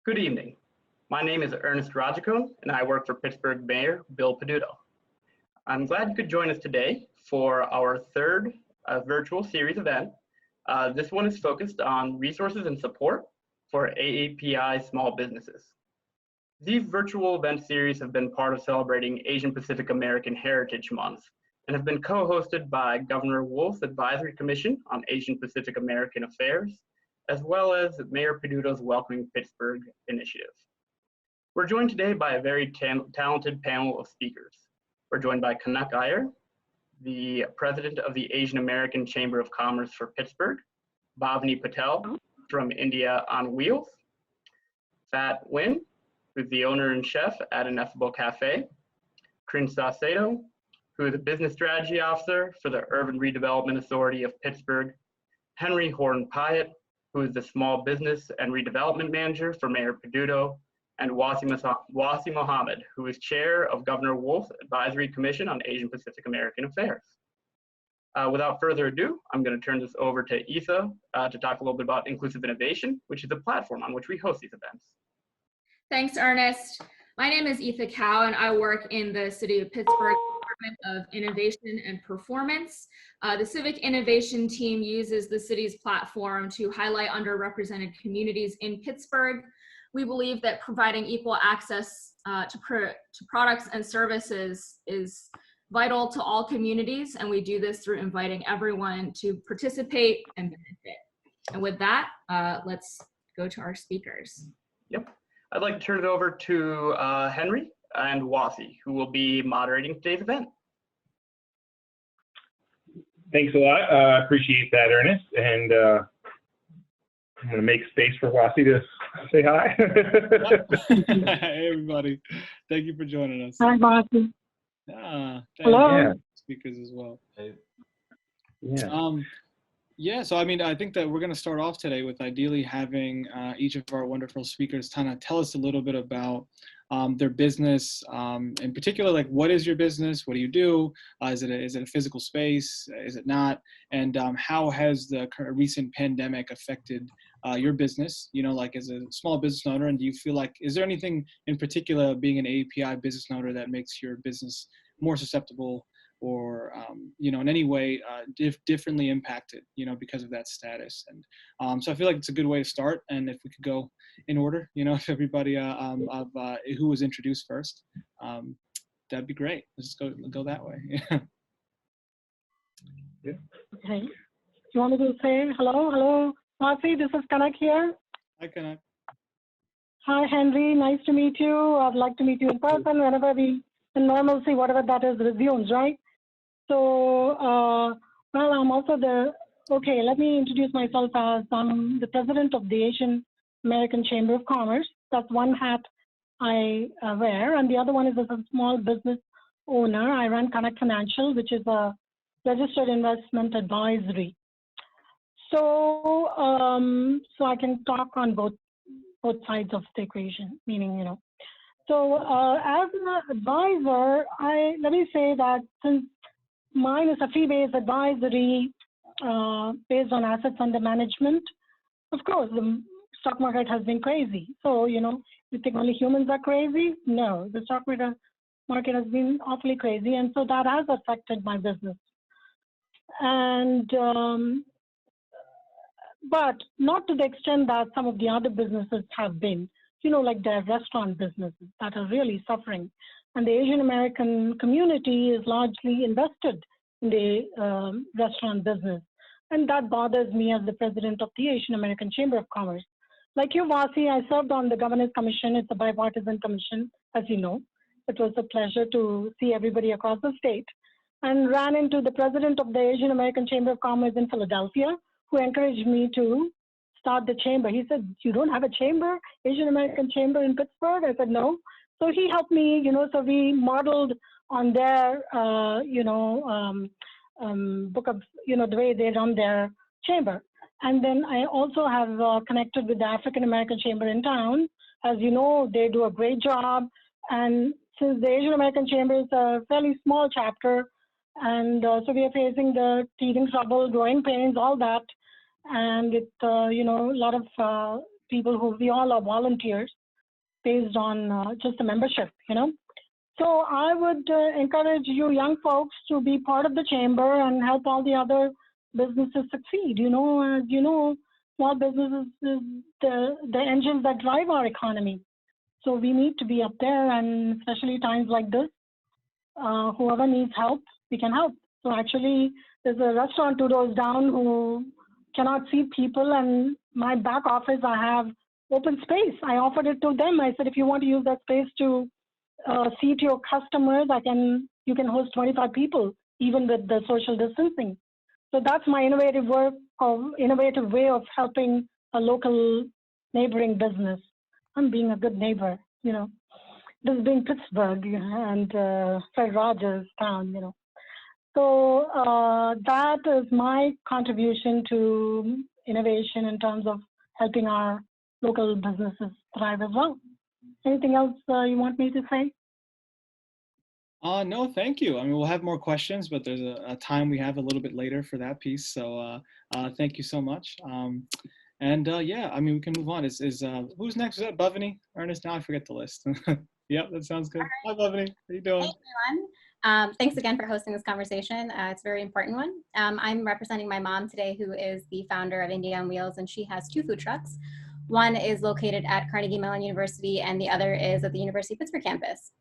Good evening. My name is Ernest Rajacone, and I work for Pittsburgh Mayor Bill Peduto. I'm glad you could join us today for our third virtual series event. This one is focused on resources and support for AAPI small businesses. These virtual event series have been part of celebrating Asian Pacific American Heritage Month and have been co-hosted by Governor Wolf's Advisory Commission on Asian Pacific American Affairs, as well as Mayor Peduto's Welcoming Pittsburgh initiative. We're joined today by a very talented panel of speakers. We're joined by Kanak Iyer, the president of the Asian American Chamber of Commerce for Pittsburgh, Bhavani Patel from India on Wheels, Fat Nguyen, who's the owner and chef at Ineffable Cafe, Krin Saucedo, who is a business strategy officer for the Urban Redevelopment Authority of Pittsburgh, Henry Horton Pyatt, who is the Small Business and Redevelopment Manager for Mayor Peduto, and Wasi Mohammed, who is chair of Governor Wolf's Advisory Commission on Asian Pacific American Affairs. Without further ado, I'm going to turn this over to Etha to talk a little bit about inclusive innovation, which is a platform on which we host these events. Thanks, Ernest. My name is Etha Cow, and I work in the City of Pittsburgh Department of Innovation and Performance. The Civic Innovation Team uses the city's platform to highlight underrepresented communities in Pittsburgh. We believe that providing equal access to products and services is vital to all communities, and we do this through inviting everyone to participate and benefit. And with that, let's go to our speakers. Yep. I'd like to turn it over to Henry and Wasi, who will be moderating today's event. Thanks a lot. Appreciate that, Ernest. And I'm going to make space for Wasi to say hi. Hey, everybody. Thank you for joining us. Hi, Wasi. Hello. Yeah. Speakers as well. Yeah. Yeah, so I mean, I think that we're going to start off today with ideally having each of our wonderful speakers kind of tell us a little bit about their business, in particular, like what is your business? What do you do? Is it a physical space? Is it not? And how has the recent pandemic affected your business, you know, like as a small business owner? And do you feel like, is there anything in particular being an AAPI business owner that makes your business more susceptible or, you know, in any way differently impacted, you know, because of that status? And so I feel like it's a good way to start. And if we could go in order, you know, if everybody who was introduced first, that'd be great. Let's just go that way. Yeah. Okay. You want me to say hello? Hello, Wasi, this is Kanak here. Hi, Kanak. Hi, Henry. Nice to meet you. I'd like to meet you in person whenever in normalcy, whatever that is, resumes, right? So, well, I'm also okay, let me introduce myself as I'm the president of the Asian American Chamber of Commerce. That's one hat I wear. And the other one is as a small business owner. I run Connect Financial, which is a registered investment advisory. So, so I can talk on both sides of the equation, meaning, you know. So as an advisor, let me say that since mine is a fee-based advisory based on assets under management, of course, the stock market has been crazy. So, you know, you think only humans are crazy? No, the stock market has been awfully crazy. And so that has affected my business. And, but not to the extent that some of the other businesses have been, you know, like the restaurant businesses that are really suffering. And the Asian American community is largely invested in the restaurant business. And that bothers me as the president of the Asian American Chamber of Commerce. Like you, Wasi, I served on the Governor's Commission. It's a bipartisan commission, as you know. It was a pleasure to see everybody across the state, and ran into the president of the Asian American Chamber of Commerce in Philadelphia, who encouraged me to start the chamber. He said, you don't have a chamber, Asian American Chamber in Pittsburgh? I said, no. So he helped me, you know, so we modeled on their, book of, you know, the way they run their chamber. And then I also have connected with the African American Chamber in town. As you know, they do a great job. And since the Asian American Chamber is a fairly small chapter, and so we are facing the teething trouble, growing pains, all that. And it, you know, a lot of people who we all are volunteers based on just the membership, you know. So I would encourage you young folks to be part of the chamber and help all the other businesses succeed. You know, as you know, small businesses is the engines that drive our economy. So we need to be up there, and especially times like this, whoever needs help, we can help. So actually, there's a restaurant 2 doors down who cannot see people, and my back office, I have open space. I offered it to them. I said, if you want to use that space to seat your customers, you can host 25 people, even with the social distancing. So that's my innovative way of helping a local neighboring business. I'm being a good neighbor, you know. This being Pittsburgh and Fred Rogers town, you know. So that is my contribution to innovation in terms of helping our local businesses thrive as well. Anything else you want me to say? No, thank you. I mean, we'll have more questions, but there's a time we have a little bit later for that piece. So thank you so much. Yeah, I mean, we can move on. Who's next? Is that Bhavani? Ernest? Now I forget the list. Yep, that sounds good. Hi, Bhavani. How you doing? Hey, everyone. Thanks again for hosting this conversation. It's a very important one. I'm representing my mom today, who is the founder of India on Wheels, and she has 2 food trucks. One is located at Carnegie Mellon University, and the other is at the University of Pittsburgh campus.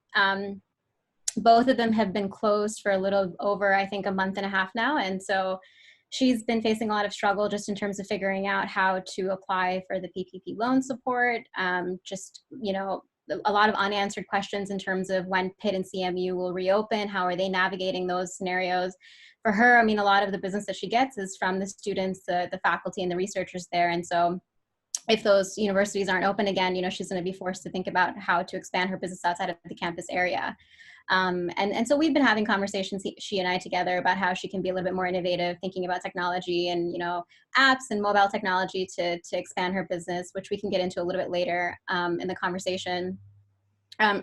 Both of them have been closed for a little over, I think, a month and a half now. And so she's been facing a lot of struggle just in terms of figuring out how to apply for the PPP loan support. Just, you know, a lot of unanswered questions in terms of when Pitt and CMU will reopen. How are they navigating those scenarios? For her, I mean, a lot of the business that she gets is from the students, the faculty, and the researchers there. And so if those universities aren't open again, you know, she's going to be forced to think about how to expand her business outside of the campus area. And so we've been having conversations, she and I together, about how she can be a little bit more innovative, thinking about technology and, you know, apps and mobile technology to expand her business, which we can get into a little bit later in the conversation.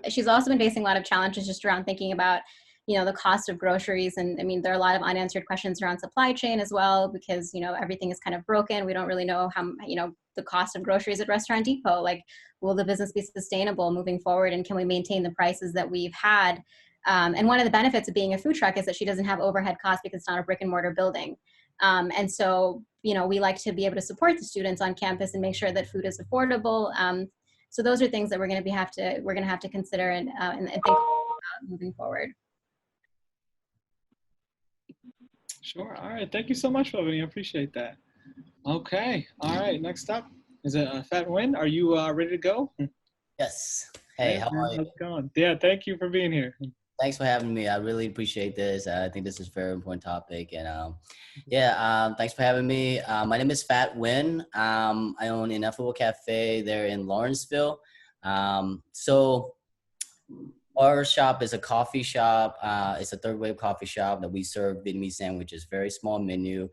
She's also been facing a lot of challenges just around thinking about, you know, the cost of groceries. And I mean, there are a lot of unanswered questions around supply chain as well, because, you know, everything is kind of broken. We don't really know how, you know, the cost of groceries at Restaurant Depot, like, will the business be sustainable moving forward? And can we maintain the prices that we've had? And one of the benefits of being a food truck is that she doesn't have overhead costs because it's not a brick and mortar building. And so, you know, we like to be able to support the students on campus and make sure that food is affordable. So those are things that we're going to have to consider and think about moving forward. Sure. All right. Thank you so much, Bhavani. I appreciate that. Okay. All right. Next up is Fat Win. Are you ready to go? Yes. Hey, how are you? How's it going? Yeah. Thank you for being here. Thanks for having me. I really appreciate this. I think this is a very important topic. And thanks for having me. My name is Fat Win. I own Ineffable Cafe there in Lawrenceville. So our shop is a coffee shop. It's a third wave coffee shop that we serve Vietnamese sandwiches, very small menu.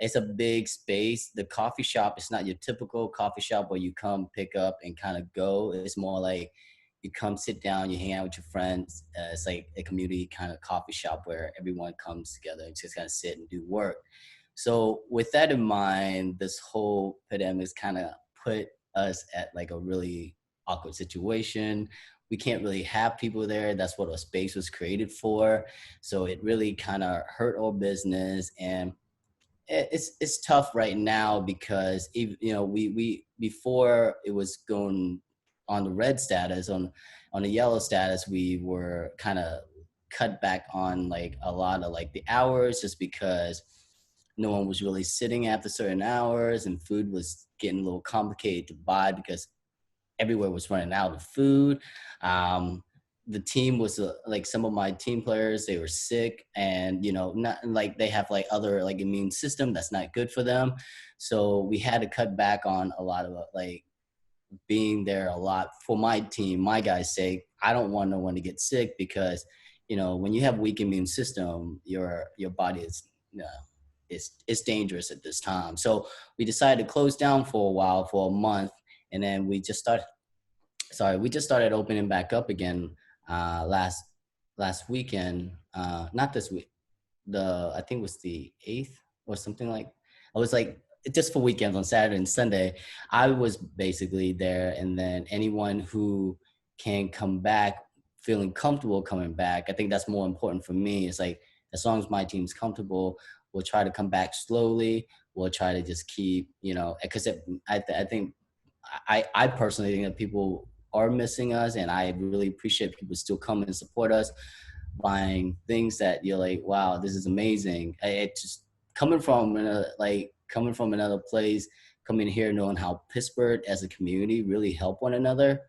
It's a big space. The coffee shop is not your typical coffee shop where you come, pick up, and kind of go. It's more like you come, sit down, you hang out with your friends. It's like a community kind of coffee shop where everyone comes together and just kind of sit and do work. So with that in mind, this whole pandemic has kind of put us at like a really awkward situation. We can't really have people there. That's what our space was created for. So it really kind of hurt our business. And it's tough right now because, you know, we before it was going on the red status, on the yellow status, we were kind of cut back on like a lot of like the hours, just because no one was really sitting after certain hours, and food was getting a little complicated to buy because everywhere was running out of food. The team was like, some of my team players, they were sick, and, you know, not like they have like other like immune system that's not good for them. So we had to cut back on a lot of like being there a lot for my team, my guys' sake. I don't want no one to get sick because, you know, when you have weak immune system, your body is, it's dangerous at this time. So we decided to close down for a while, for a month, and then we just started opening back up again last weekend, not this week. I think it was the 8th or something like. It was like just for weekends on Saturday and Sunday, I was basically there. And then anyone who can come back feeling comfortable coming back, I think that's more important for me. It's like, as long as my team's comfortable, we'll try to come back slowly. We'll try to just keep, because I think I personally think that people are missing us, and I really appreciate people still coming and support us, buying things that you're like, wow, this is amazing. It just coming from another place, coming here knowing how Pittsburgh as a community really help one another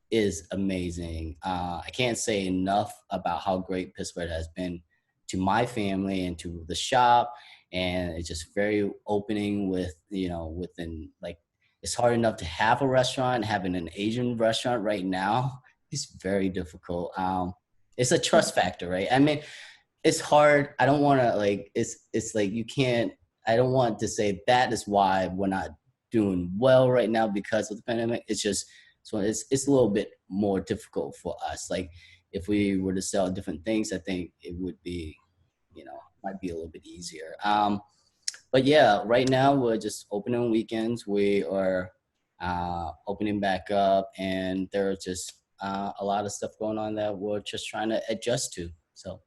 is amazing. I can't say enough about how great Pittsburgh has been to my family and to the shop, and it's just very opening with, within, like, it's hard enough to have a restaurant. Having an Asian restaurant right now is very difficult. It's a trust factor, right? I mean, it's hard. I don't want to it's like you can't. I don't want to say that is why we're not doing well right now because of the pandemic. It's just it's a little bit more difficult for us. Like if we were to sell different things, I think it would be, might be a little bit easier. But yeah, right now we're just opening weekends. We are opening back up, and there's just a lot of stuff going on that we're just trying to adjust to. So.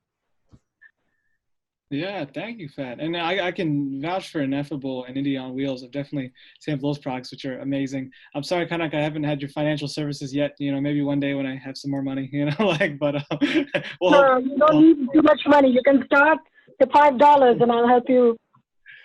Yeah, thank you, Fat. And I can vouch for Ineffable and India on Wheels. I've definitely sampled those products, which are amazing. I'm sorry, Kanak, I haven't had your financial services yet. Maybe one day when I have some more money, but no, you don't need too much money. You can start at $5 and I'll help you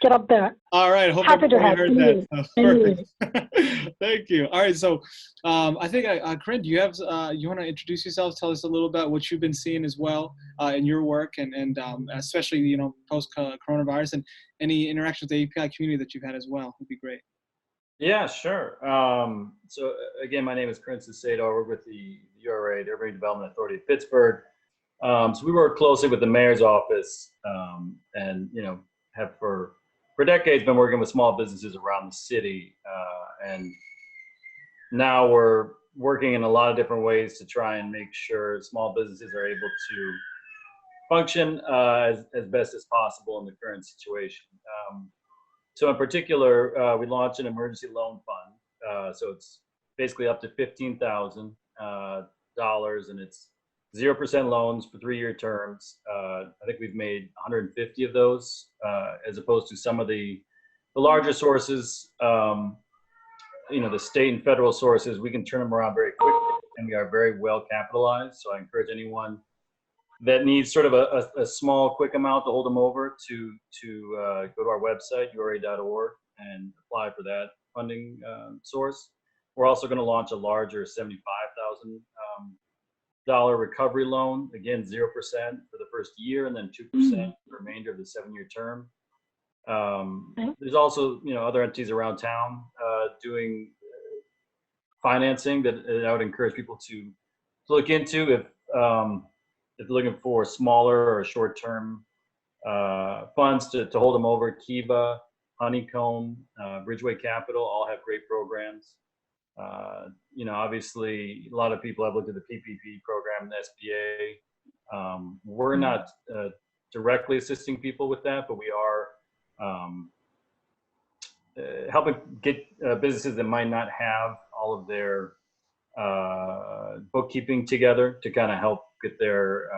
get up there. All right. Hope Happy to everybody have heard that. you. Perfect. Thank you. All right. So I think, Corinne, do you have, you want to introduce yourself? Tell us a little about what you've been seeing as well in your work and especially, post coronavirus, and any interactions with the AAPI community that you've had as well would be great. Yeah, sure. So again, my name is Corinne Sacedo. I work with the URA, the Urban Development Authority of Pittsburgh. So we work closely with the mayor's office and, have for decades been working with small businesses around the city, and now we're working in a lot of different ways to try and make sure small businesses are able to function as best as possible in the current situation. So in particular, we launched an emergency loan fund. So it's basically up to $15,000, and it's 0% loans for 3-year terms. I think we've made 150 of those, as opposed to some of the larger sources, the state and federal sources. We can turn them around very quickly, and we are very well capitalized. So I encourage anyone that needs sort of a small, quick amount to hold them over to go to our website, ura.org, and apply for that funding source. We're also going to launch a larger $75,000 recovery loan, again 0% for the first year, and then 2% for the remainder of the 7-year term. There's also other entities around town doing financing that I would encourage people to look into if they're looking for smaller or short-term funds to hold them over. Kiva, Honeycomb, Bridgeway Capital all have great programs. Obviously, a lot of people have looked at the PPP program, the SBA. We're not directly assisting people with that, but we are helping get businesses that might not have all of their bookkeeping together to kind of help get their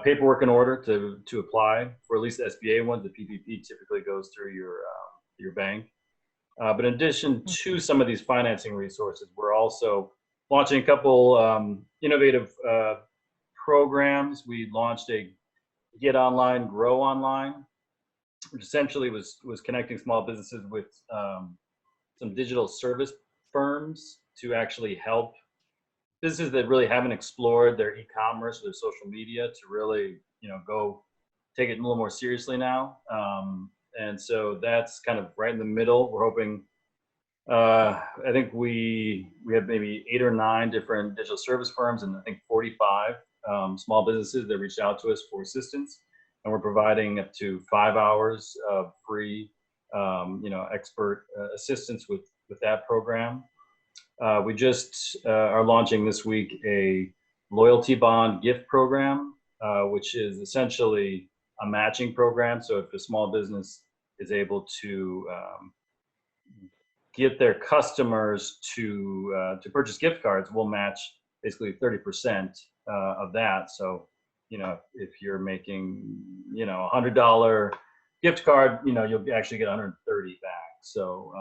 paperwork in order to apply for at least the SBA ones. The PPP typically goes through your bank. But in addition to some of these financing resources, we're also launching a couple innovative programs. We launched a Get Online, Grow Online, which essentially was connecting small businesses with some digital service firms to actually help businesses that really haven't explored their e-commerce or their social media to really, go take it a little more seriously now. And so that's kind of right in the middle. We're hoping, I think we have maybe 8 or 9 different digital service firms, and I think 45 small businesses that reached out to us for assistance. And we're providing up to 5 hours of free, expert assistance with that program. We just are launching this week a loyalty bond gift program, which is essentially a matching program. So if a small business is able to get their customers to purchase gift cards, we'll match basically 30% of that. So, if you're making, $100 gift card, you'll actually get 130 back. So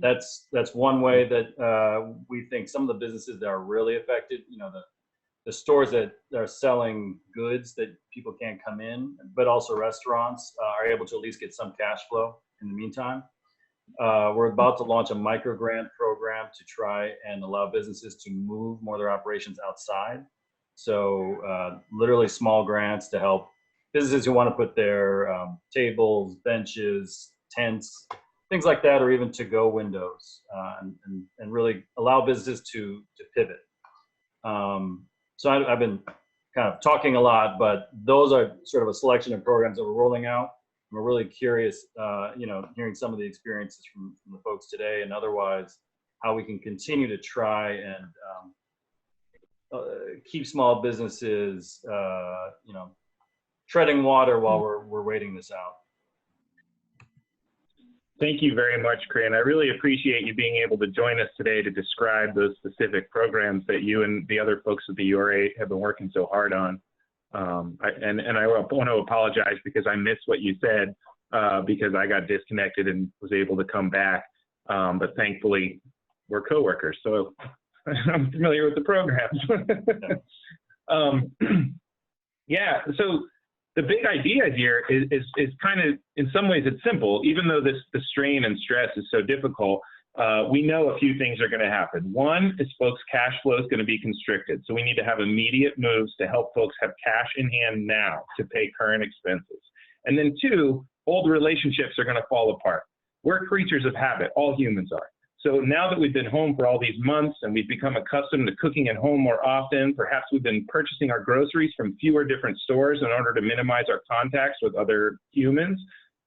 that's one way that we think some of the businesses that are really affected, the stores that are selling goods that people can't come in, but also restaurants are able to at least get some cash flow in the meantime. We're about to launch a micro grant program to try and allow businesses to move more of their operations outside. So literally small grants to help businesses who want to put their tables, benches, tents, things like that, or even to-go windows, and really allow businesses to pivot. So I've been kind of talking a lot, but those are sort of a selection of programs that we're rolling out. We're really curious, hearing some of the experiences from the folks today and otherwise, how we can continue to try and keep small businesses, treading water while we're waiting this out. Thank you very much, Corinne. I really appreciate you being able to join us today to describe those specific programs that you and the other folks at the URA have been working so hard on. And I want to apologize because I missed what you said because I got disconnected and was able to come back. But thankfully, we're coworkers, so I'm familiar with the programs. Yeah, so the big idea here is kind of, in some ways, it's simple. Even though the strain and stress is so difficult, we know a few things are going to happen. One is folks' cash flow is going to be constricted. So we need to have immediate moves to help folks have cash in hand now to pay current expenses. And then two, old relationships are going to fall apart. We're creatures of habit. All humans are. So now that we've been home for all these months and we've become accustomed to cooking at home more often, perhaps we've been purchasing our groceries from fewer different stores in order to minimize our contacts with other humans.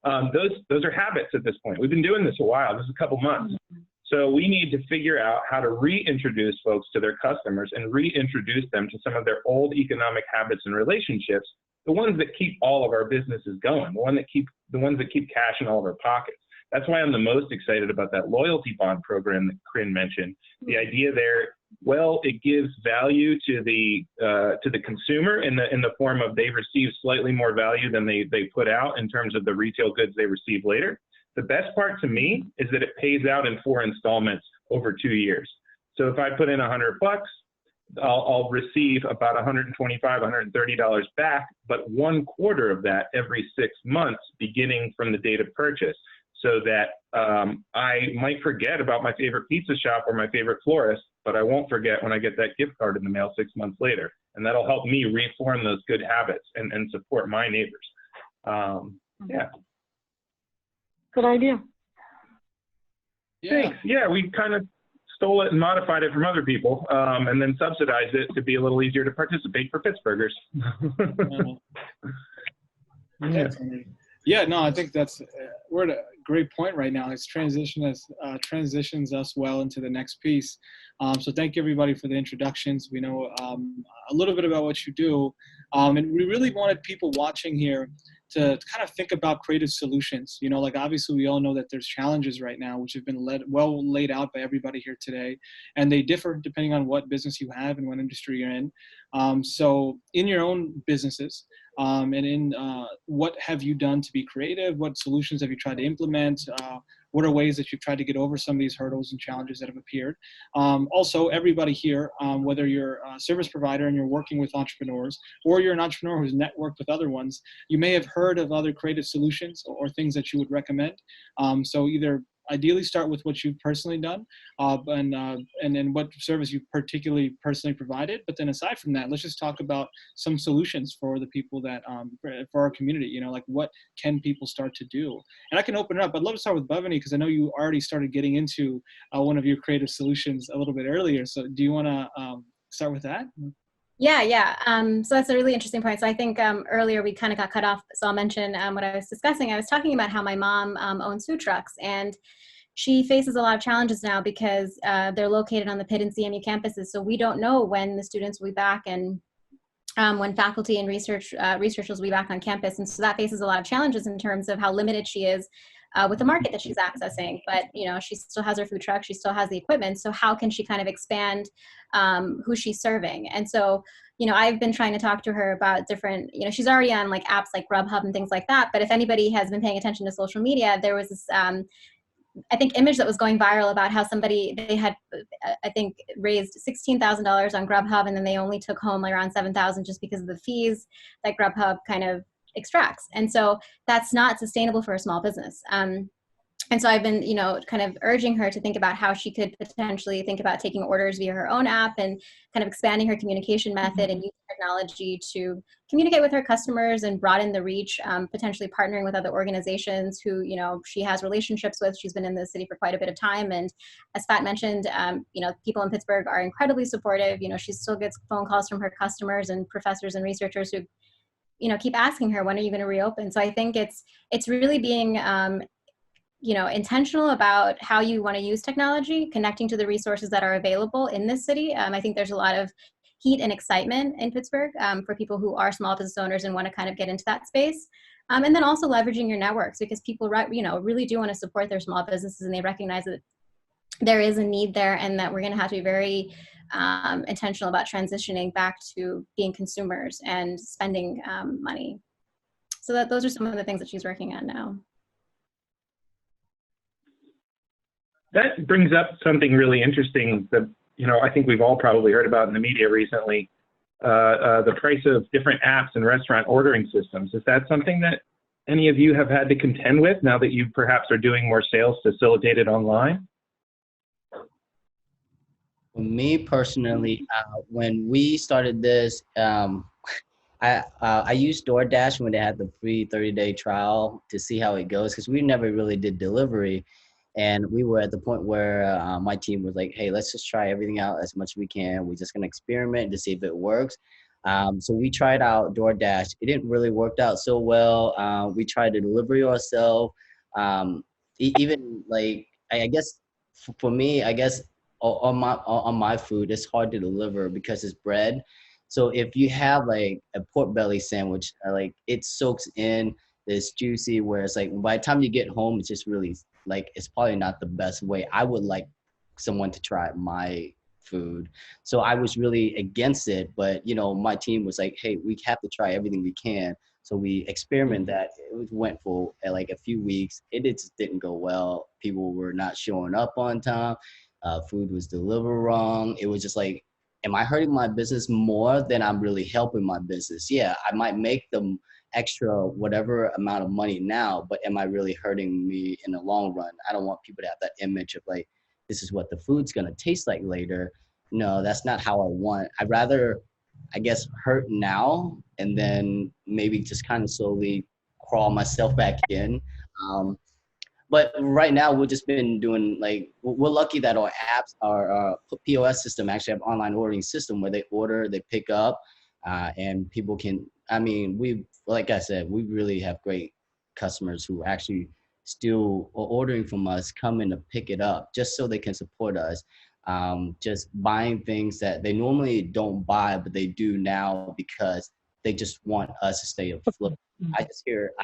Those are habits at this point. We've been doing this a while. This is a couple months. So we need to figure out how to reintroduce folks to their customers and reintroduce them to some of their old economic habits and relationships, the ones that keep all of our businesses going, the ones that keep cash in all of our pockets. That's why I'm the most excited about that loyalty bond program that Corinne mentioned. The idea there, well, it gives value to the consumer in the form of they receive slightly more value than they put out in terms of the retail goods they receive later. The best part to me is that it pays out in 4 installments over 2 years. So if I put in $100, I'll receive about $125, $130 back, but 1/4 of that every 6 months, beginning from the date of purchase. So that I might forget about my favorite pizza shop or my favorite florist, but I won't forget when I get that gift card in the mail 6 months later. And that'll help me reform those good habits and support my neighbors. Yeah. Good idea. Yeah. Thanks. Yeah, we kind of stole it and modified it from other people and then subsidized it to be a little easier to participate for Pittsburghers. Yeah. Yeah, no, I think we're at a great point right now. It's transitions us well into the next piece. So thank you everybody for the introductions. We know a little bit about what you do. And we really wanted people watching here to kind of think about creative solutions. Like obviously we all know that there's challenges right now, which have been well laid out by everybody here today. And they differ depending on what business you have and what industry you're in. So in your own businesses, and in what have you done to be creative? What solutions have you tried to implement? What are ways that you've tried to get over some of these hurdles and challenges that have appeared? Also, everybody here, whether you're a service provider and you're working with entrepreneurs, or you're an entrepreneur who's networked with other ones, you may have heard of other creative solutions or things that you would recommend. So either ideally start with what you've personally done and then what service you particularly personally provided. But then aside from that, let's just talk about some solutions for the people that, for our community, like what can people start to do? And I can open it up. I'd love to start with Bhavani because I know you already started getting into one of your creative solutions a little bit earlier. So do you want to start with that? Yeah. So that's a really interesting point. So I think earlier we kind of got cut off. So I'll mention what I was discussing. I was talking about how my mom owns food trucks, and she faces a lot of challenges now because they're located on the Pitt and CMU campuses. So we don't know when the students will be back and when faculty and researchers will be back on campus. And so that faces a lot of challenges in terms of how limited she is with the market that she's accessing. But, she still has her food truck, she still has the equipment. So how can she kind of expand who she's serving? And so, I've been trying to talk to her about different, she's already on like apps like Grubhub and things like that. But if anybody has been paying attention to social media, there was this, I think, image that was going viral about how they had, I think, raised $16,000 on Grubhub, and then they only took home like around $7,000 just because of the fees that Grubhub kind of extracts. And so that's not sustainable for a small business. And so I've been, kind of urging her to think about how she could potentially think about taking orders via her own app and kind of expanding her communication method and using technology to communicate with her customers and broaden the reach, potentially partnering with other organizations who, she has relationships with. She's been in the city for quite a bit of time. And as Pat mentioned, people in Pittsburgh are incredibly supportive. She still gets phone calls from her customers and professors and researchers who, keep asking her, when are you going to reopen? So I think it's really being, intentional about how you want to use technology, connecting to the resources that are available in this city. I think there's a lot of heat and excitement in Pittsburgh for people who are small business owners and want to kind of get into that space. And then also leveraging your networks, because people, really do want to support their small businesses, and they recognize that there is a need there, and that we're going to have to be very intentional about transitioning back to being consumers and spending money. So those are some of the things that she's working on now. That brings up something really interesting that, I think we've all probably heard about in the media recently, the price of different apps and restaurant ordering systems. Is that something that any of you have had to contend with now that you perhaps are doing more sales facilitated online? For me personally, when we started this, I used DoorDash when they had the free 30-day trial to see how it goes, because we never really did delivery. And we were at the point where my team was like, hey, let's just try everything out as much as we can. We're just going to experiment to see if it works. So we tried out DoorDash. It didn't really work out so well. We tried to delivery ourselves. Even like, I guess for me, on my food, it's hard to deliver because it's bread. So if you have like a pork belly sandwich, like it soaks in, it's juicy, where it's like by the time you get home, it's just really like, it's probably not the best way. I would like someone to try my food. So I was really against it, but my team was like, hey, we have to try everything we can. So we experimented that. It went for like a few weeks. It just didn't go well. People were not showing up on time. Food was delivered wrong. It was just like, am I hurting my business more than I'm really helping my business? Yeah, I might make them extra whatever amount of money now, but am I really hurting me in the long run? I don't want people to have that image of like, this is what the food's gonna taste like later. No, that's not how I want. I'd rather, I guess, hurt now and then maybe just kind of slowly crawl myself back in. But right now, we've just been doing like, we're lucky that our apps, our POS system actually have online ordering system where they order, they pick up, and people can, like I said, we really have great customers who actually still are ordering from us, coming to pick it up just so they can support us. Just buying things that they normally don't buy, but they do now because they just want us to stay afloat. I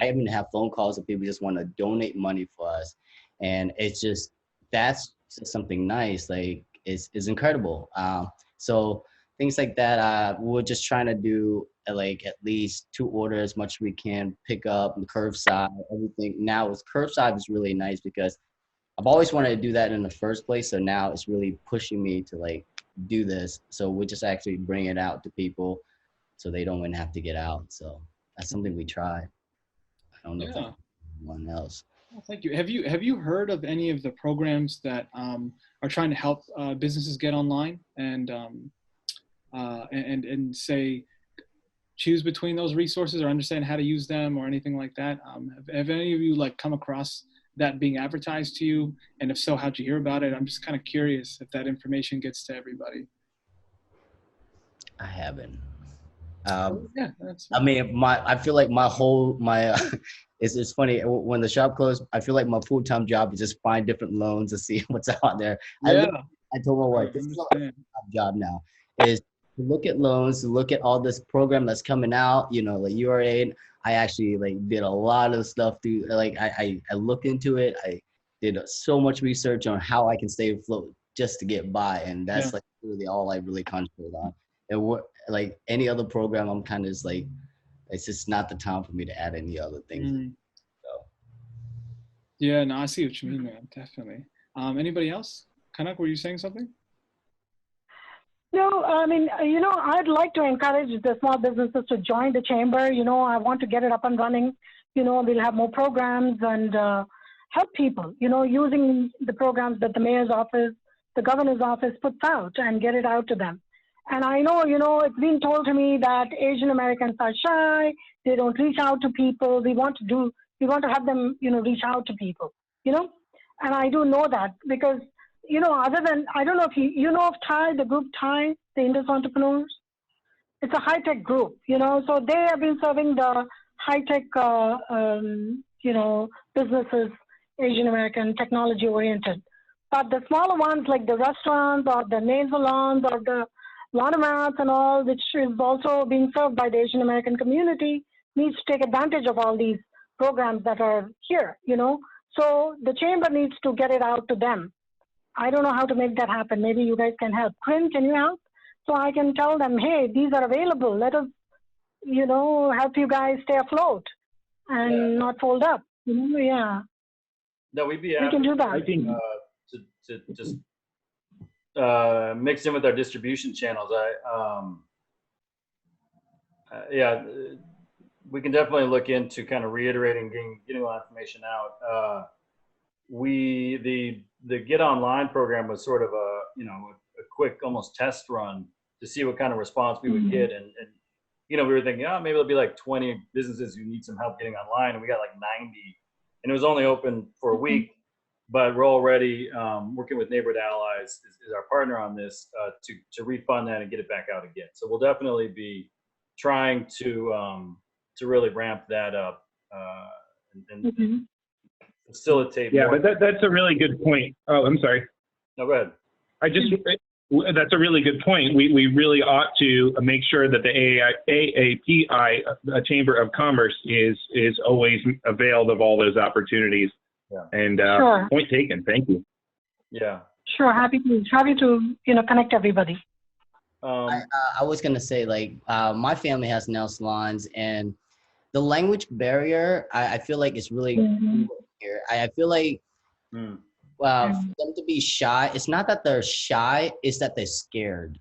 even have phone calls of people just want to donate money for us. And it's just, that's just something nice. Like it's incredible. So things like that, we're just trying to do like at least 2 orders as much as we can, pick up the curbside, everything. Now with curbside is really nice because I've always wanted to do that in the first place. So now it's really pushing me to like do this. So we just actually bring it out to people so they don't even have to get out. So that's something we try. I don't know if anyone else. Well, thank you. Have you heard of any of the programs that are trying to help businesses get online and say choose between those resources or understand how to use them or anything like that? Have any of you like come across that being advertised to you? And if so, how'd you hear about it? I'm just kind of curious if that information gets to everybody. I haven't. Yeah, I feel like it's funny when the shop closed. I feel like my full-time job is just find different loans to see what's out there. Yeah. I told my wife, this is my job now, is look at loans, to look at all this program that's coming out, you know, like URA. I actually like did a lot of stuff through, like I looked into it. I did so much research on how I can stay afloat just to get by. And that's like really all I really concentrated on. And what, like any other program, I'm kind of just like, it's just not the time for me to add any other things. So. Yeah, no, I see what you mean, man. Definitely. Anybody else? Kanak, were you saying something? No, I mean, you know, I'd like to encourage the small businesses to join the chamber. You know, I want to get it up and running. You know, we'll have more programs and help people, you know, using the programs that the mayor's office, the governor's office puts out and get it out to them. And I know, you know, it's been told to me that Asian Americans are shy. They don't reach out to people. We want to have them, you know, reach out to people, you know. And I do know that because, you know, other than, I don't know if you know of TIE, the group TIE, the Indus Entrepreneurs. It's a high-tech group, you know, so they have been serving the high-tech, you know, businesses, Asian American, technology-oriented. But the smaller ones like the restaurants or the nail salons or the laundromats and all, which is also being served by the Asian American community, needs to take advantage of all these programs that are here, you know. So the chamber needs to get it out to them. I don't know how to make that happen. Maybe you guys can help. Quinn, can you help? So I can tell them, hey, these are available. Let us, you know, help you guys stay afloat and not fold up. You know, yeah. No, we'd be happy. We can do that. I think to just mix in with our distribution channels. Yeah, we can definitely look into kind of reiterating, getting a lot of information out. The Get Online program was sort of a, you know, a quick almost test run to see what kind of response we would get. And you know, we were thinking, oh, maybe there'll be like 20 businesses who need some help getting online. And we got like 90. And it was only open for a week. But we're already working with Neighborhood Allies is our partner on this to refund that and get it back out again. So we'll definitely be trying to really ramp that up and facilitate. Yeah, more. but that's a really good point. Oh, I'm sorry. No, go ahead. That's a really good point. We really ought to make sure that the AAPI Chamber of Commerce is always availed of all those opportunities. Yeah. And Sure. Point taken. Thank you. Yeah. Sure, happy to you know, connect everybody. I was gonna say, like, my family has nail salons, and the language barrier, I feel like it's really here. I feel like for them to be shy, it's not that they're shy, it's that they're scared.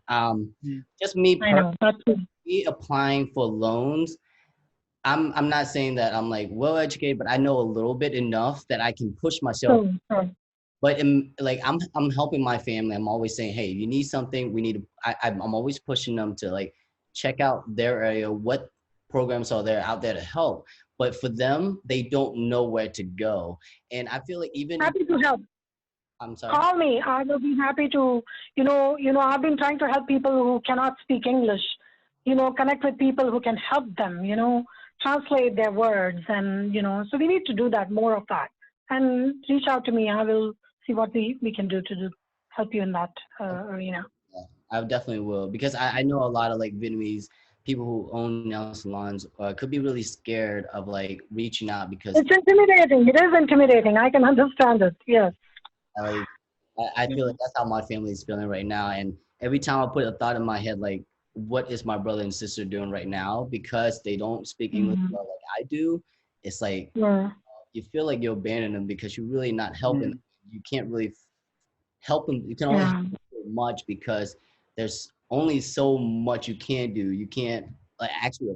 Just me personally, applying for loans, I'm not saying that I'm like well educated, but I know a little bit enough that I can push myself. But like I'm helping my family. I'm always saying, hey, you need something, we need to, I'm always pushing them to like check out their area, what programs are there out there to help. But for them, they don't know where to go. And I feel like even happy to help. I'm sorry. Call me. I will be happy to, you know, I've been trying to help people who cannot speak English, you know, connect with people who can help them, you know, translate their words. And, you know, so we need to do that, more of that. And reach out to me. I will see what we can do to help you in that arena. I definitely will, because I know a lot of like Vietnamese people who own nail salons could be really scared of like reaching out because it's intimidating. It is intimidating. I can understand it. Yes. Like, I feel like that's how my family is feeling right now. And every time I put a thought in my head, like, what is my brother and sister doing right now? Because they don't speak English well like I do. It's like, you feel like you're abandoning them because you're really not helping them. You can't really help them. You can only help them so much because there's only so much you can do. You can't like actually,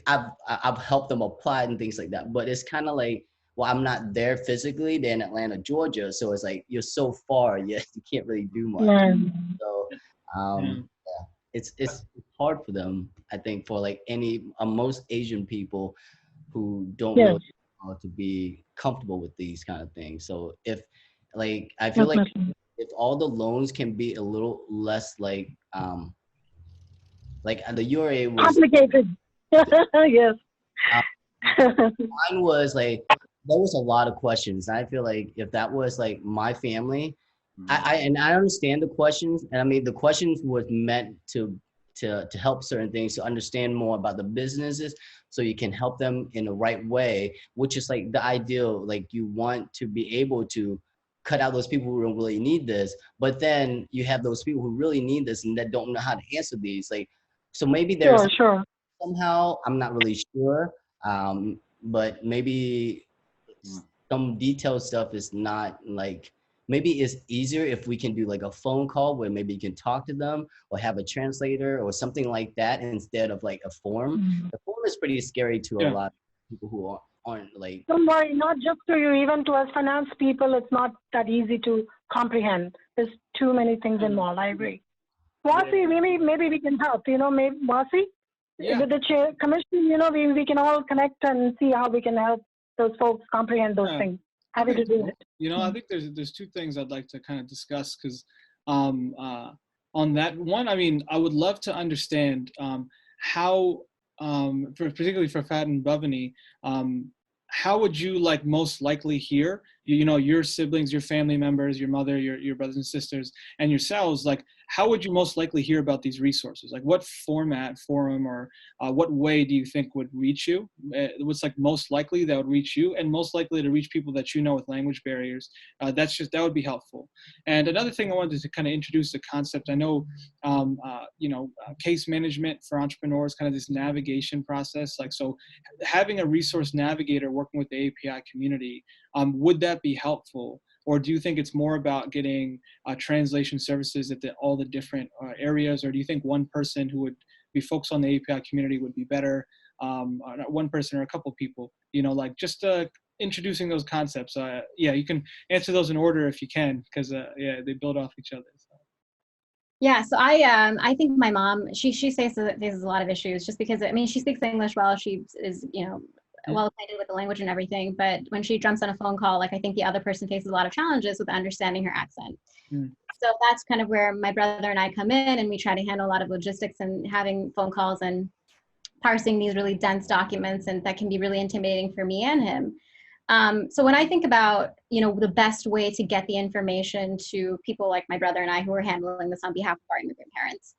I've helped them apply and things like that. But it's kind of like, well, I'm not there physically. They're in Atlanta, Georgia. So it's like, you're so far, you can't really do much. So it's hard for them, I think, for like most Asian people who don't know how to be comfortable with these kind of things. So if like, I feel like if all the loans can be a little less like the URA was complicated. Yes. Mine was like, there was a lot of questions. I feel like if that was like my family, I understand the questions, and I mean the questions was meant to to help certain things, to understand more about the businesses, so you can help them in the right way, which is like the ideal. Like you want to be able to cut out those people who don't really need this, but then you have those people who really need this and that don't know how to answer these. Like, so maybe there's Sure. somehow, I'm not really sure, but maybe some detailed stuff is not like, maybe it's easier if we can do like a phone call where maybe you can talk to them or have a translator or something like that instead of like a form. Mhm. The form is pretty scary to a Yeah. lot of people who aren't like, Don't worry, not just to you, even to us finance people, it's not that easy to comprehend. There's too many things involved. I agree. Wasi, maybe we can help. Maybe Wasi, Yeah. with the commission, we can all connect and see how we can help those folks comprehend those Yeah. things. Happy to do it. I think there's two things I'd like to kind of discuss, because on that one, I mean, I would love to understand how, particularly for Fat and Bhavani, how would you like most likely hear, your siblings, your family members, your mother, your brothers and sisters, and yourselves, like how would you most likely hear about these resources? Like what forum, or what way do you think would reach you? What's like most likely that would reach you, and most likely to reach people that with language barriers? That would be helpful. And another thing I wanted to kind of introduce the concept. I know, case management for entrepreneurs, kind of this navigation process. Like, so having a resource navigator working with the AAPI community, would that be helpful? Or do you think it's more about getting translation services at all the different areas? Or do you think one person who would be focused on the AAPI community would be better? Not one person or a couple people, like just introducing those concepts. You can answer those in order if you can, because they build off each other. So. Yeah, so I think my mom, she faces a lot of issues, just because, I mean, she speaks English well, she is, well acquainted with the language and everything, but when she jumps on a phone call, like I think the other person faces a lot of challenges with understanding her accent. So that's kind of where my brother and I come in, and we try to handle a lot of logistics and having phone calls and parsing these really dense documents, and that can be really intimidating for me and him. So when I think about, the best way to get the information to people like my brother and I, who are handling this on behalf of our immigrant parents,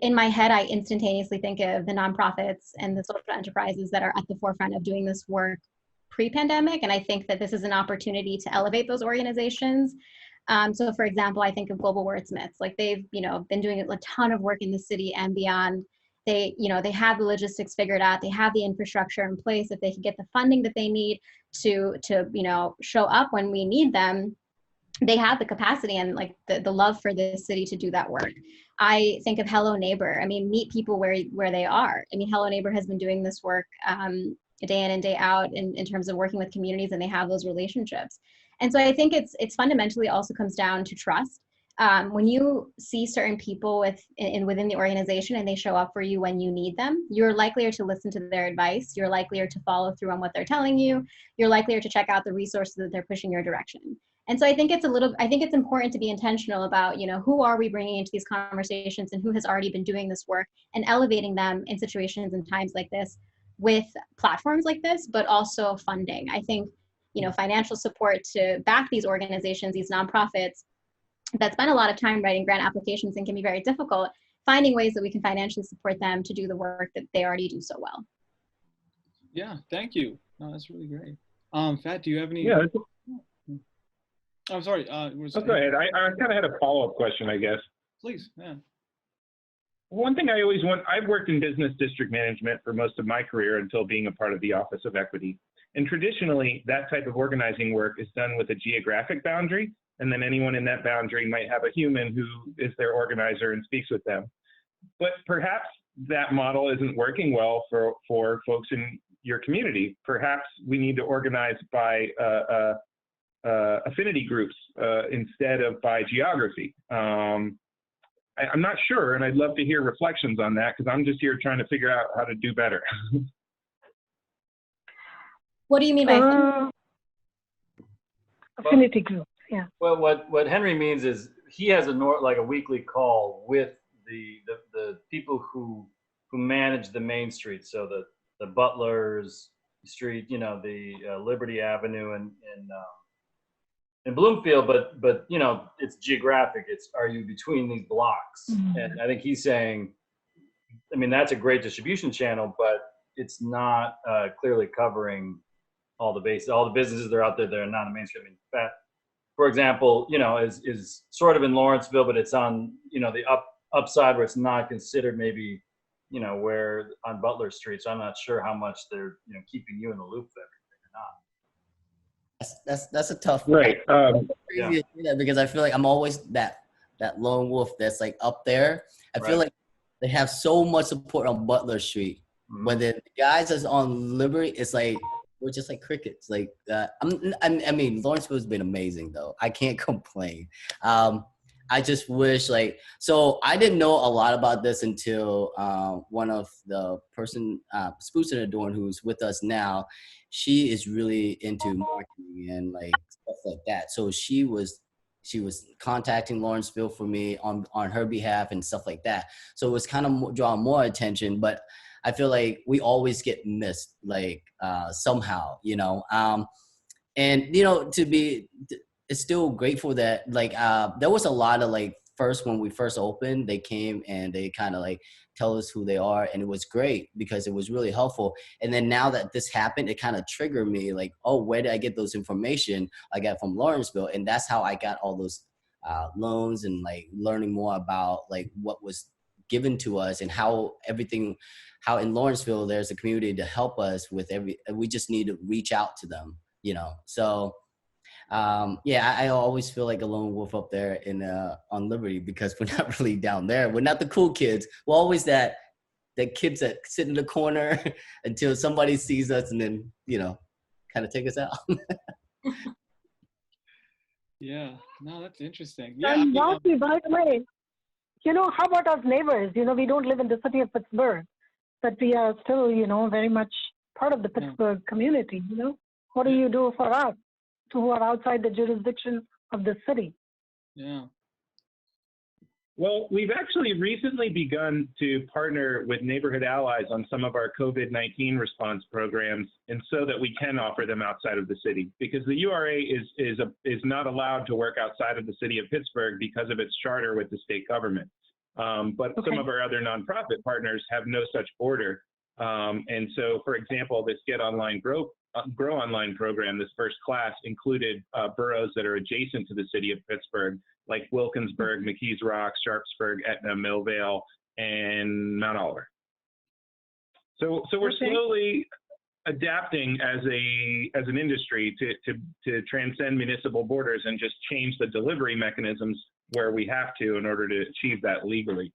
in my head, I instantaneously think of the nonprofits and the social enterprises that are at the forefront of doing this work pre-pandemic. And I think that this is an opportunity to elevate those organizations. So for example, I think of Global Wordsmiths, like they've, been doing a ton of work in the city and beyond. They, they have the logistics figured out. They have the infrastructure in place. If they can get the funding that they need to show up when we need them, they have the capacity and like the love for the city to do that work. I think of Hello Neighbor. I mean, meet people where they are. I mean, Hello Neighbor has been doing this work day in and day out in terms of working with communities, and they have those relationships. And so I think it's fundamentally also comes down to trust. When you see certain people within the organization and they show up for you when you need them, you're likelier to listen to their advice. You're likelier to follow through on what they're telling you. You're likelier to check out the resources that they're pushing your direction. And so I think it's important to be intentional about, who are we bringing into these conversations and who has already been doing this work, and elevating them in situations and times like this with platforms like this, but also funding. I think, financial support to back these organizations, these nonprofits that spend a lot of time writing grant applications and can be very difficult, finding ways that we can financially support them to do the work that they already do so well. Yeah, thank you. No, that's really great. Fat, do you have any? Yeah. I'm sorry. Go ahead. I kind of had a follow-up question, I guess. Please, yeah. One thing I always I've worked in business district management for most of my career until being a part of the Office of Equity. And traditionally, that type of organizing work is done with a geographic boundary, and then anyone in that boundary might have a human who is their organizer and speaks with them. But perhaps that model isn't working well for folks in your community. Perhaps we need to organize by affinity groups instead of by geography. I'm not sure, and I'd love to hear reflections on that, because I'm just here trying to figure out how to do better. What do you mean by affinity groups? Yeah. Well, what Henry means is he has a weekly call with the people who manage the main street, so the Butlers Street, the Liberty Avenue and in Bloomfield, but you know, it's geographic. It's, are you between these blocks? And I think he's saying, I mean, that's a great distribution channel, but it's not clearly covering all the bases, all the businesses that are out there that are not mainstream. In fact, for example, you know, is sort of in Lawrenceville, but it's on, you know, the upside where it's not considered maybe, you know, where on Butler Street. So I'm not sure how much they're, you know, keeping you in the loop of everything or not. That's a tough Right. crazy to say that, because I feel like I'm always that lone wolf that's like up there. I feel like they have so much support on Butler Street. When the guys that's on Liberty, it's like we're just like crickets. Like I mean, Lawrenceville's been amazing though. I can't complain. I just wish, like, so I didn't know a lot about this until one of the person, Spooks in the Dorn, who's with us now, she is really into marketing and like stuff like that. So she was contacting Lawrenceville for me on her behalf and stuff like that. So it was kind of drawing more attention, but I feel like we always get missed, like somehow, you know. And you know, it's still grateful that like there was a lot of like, first when we first opened, they came and they kind of like tell us who they are, and it was great because it was really helpful. And then now that this happened, it kind of triggered me like, oh, where did I get those information I got from Lawrenceville? And that's how I got all those loans and like learning more about like what was given to us and how in Lawrenceville there's a community to help us with we just need to reach out to them, you know. So yeah, I always feel like a lone wolf up there in on Liberty, because we're not really down there. We're not the cool kids. We're always the kids that sit in the corner until somebody sees us and then, you know, kind of take us out. Yeah, no, that's interesting. Yeah, And lastly, by the way, you know, how about us neighbors? You know, we don't live in the city of Pittsburgh, but we are still, you know, very much part of the Pittsburgh community, you know. What do you do for us who are outside the jurisdiction of the city? Yeah. Well, we've actually recently begun to partner with Neighborhood Allies on some of our COVID-19 response programs, and so that we can offer them outside of the city, because the URA is not allowed to work outside of the city of Pittsburgh because of its charter with the state government. But some of our other nonprofit partners have no such border. And so, for example, this Get Online Grow Online program, this first class, included boroughs that are adjacent to the city of Pittsburgh, like Wilkinsburg, McKees Rock, Sharpsburg, Etna, Millvale, and Mount Oliver. So we're slowly adapting as an industry to transcend municipal borders and just change the delivery mechanisms where we have to in order to achieve that legally.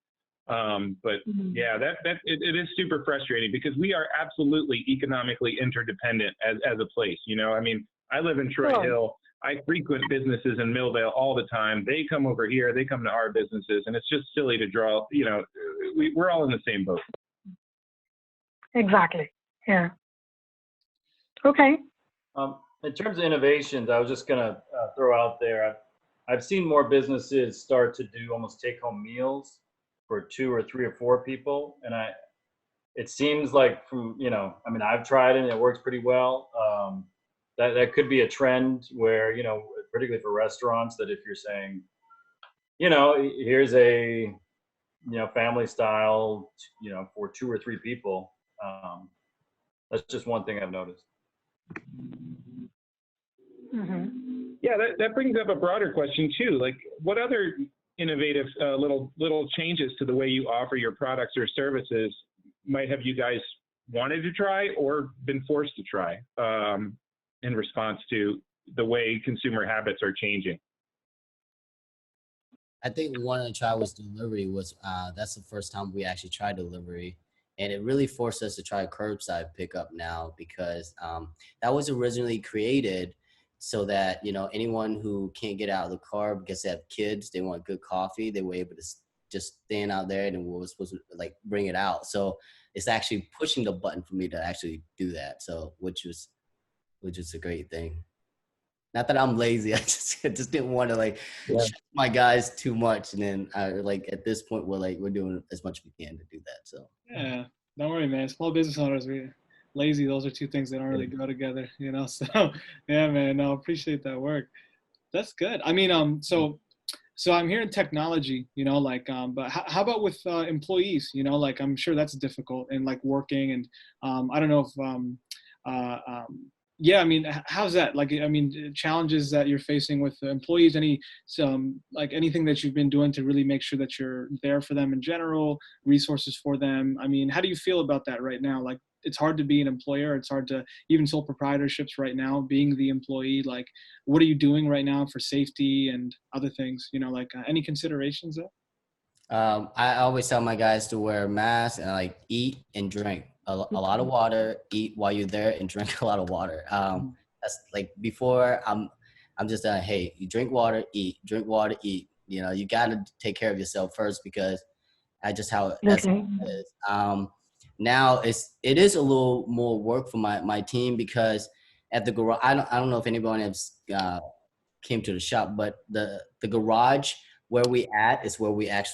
But yeah, it is super frustrating, because we are absolutely economically interdependent as a place. You know, I mean, I live in Troy Hill. I frequent businesses in Millvale all the time. They come over here, they come to our businesses, and it's just silly to draw, you know, we're all in the same boat. Exactly. Yeah. Okay. In terms of innovations, I was just gonna throw out there, I've seen more businesses start to do almost take-home meals for 2 or 3 or 4 people, and it seems like, from, you know, I mean, I've tried it and it works pretty well. That could be a trend where, you know, particularly for restaurants, that if you're saying, you know, here's a, you know, family style, you know, for 2 or 3 people, that's just one thing I've noticed. Yeah, that brings up a broader question too. Like, what other innovative little changes to the way you offer your products or services might have you guys wanted to try or been forced to try in response to the way consumer habits are changing? I think one of the try was delivery. That's the first time we actually tried delivery, and it really forced us to try curbside pickup now, because that was originally created so that, you know, anyone who can't get out of the car because they have kids, they want good coffee, they were able to just stand out there, and we were supposed to like bring it out. So it's actually pushing the button for me to actually do that. So which was a great thing. Not that I'm lazy, I just didn't want to like stress my guys too much. And then like at this point we're doing as much as we can to do that. So yeah, don't worry, man. Small business owners, lazy, those are two things that don't really go together, you know. So yeah, man, no, appreciate that work. That's good. I mean, so I'm hearing technology, like, but how about with employees, like, I'm sure that's difficult and like working and, I don't know if, yeah, I mean, how's that? Like, I mean, challenges that you're facing with the employees, like anything that you've been doing to really make sure that you're there for them in general, resources for them. I mean, how do you feel about that right now? Like, it's hard to be an employer. It's hard to even sole proprietorships right now, being the employee. Like, what are you doing right now for safety and other things? Like any considerations there? I always tell my guys to wear masks and like eat and drink a lot of water, eat while you're there and drink a lot of water. That's like before I'm just hey, you drink water, eat, drink water, eat. You got to take care of yourself first because that's how it is. Now it is a little more work for my team because at the garage, I don't know if anyone has came to the shop, but the garage where we at is where we have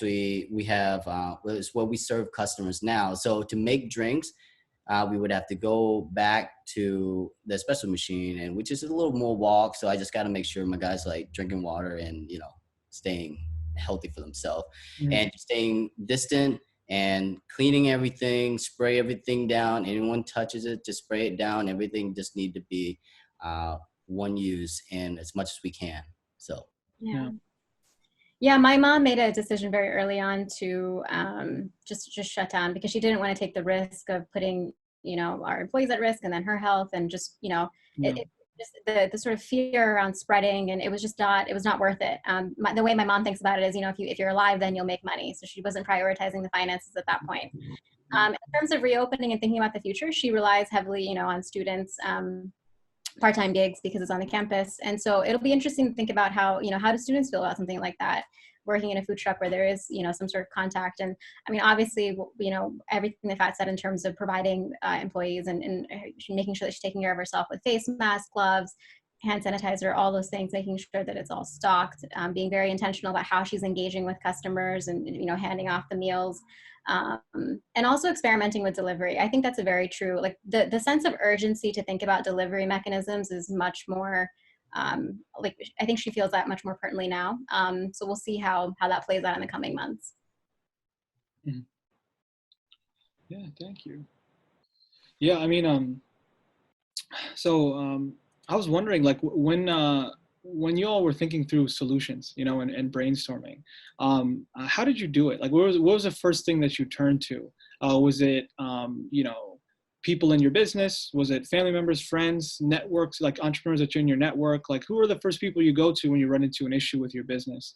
is where we serve customers now. So to make drinks, we would have to go back to the espresso machine, and which is a little more walk. So I just got to make sure my guys like drinking water and staying healthy for themselves and staying distant and cleaning everything, spray everything down. Anyone touches it, just spray it down. Everything just need to be one use and as much as we can. So yeah, my mom made a decision very early on to just shut down because she didn't want to take the risk of putting our employees at risk and then her health and just just the sort of fear around spreading, and it was not worth it. The way my mom thinks about it is, if you're alive, then you'll make money. So she wasn't prioritizing the finances at that point. In terms of reopening and thinking about the future, she relies heavily, on students, part-time gigs because it's on the campus. And so it'll be interesting to think about how do students feel about something like that, working in a food truck where there is, some sort of contact. And I mean, obviously, everything that Fat said in terms of providing employees and making sure that she's taking care of herself with face masks, gloves, hand sanitizer, all those things, making sure that it's all stocked, being very intentional about how she's engaging with customers and, handing off the meals. And also experimenting with delivery. I think that's a very true, like the sense of urgency to think about delivery mechanisms is much more, like I think she feels that much more pertinently now. So we'll see how that plays out in the coming months. Yeah, thank you. Yeah, I mean, so I was wondering, like, when you all were thinking through solutions, and brainstorming, how did you do it? Like, what was the first thing that you turned to? Was it, people in your business? Was it family members, friends, networks, like entrepreneurs that you're in your network? Like, who are the first people you go to when you run into an issue with your business?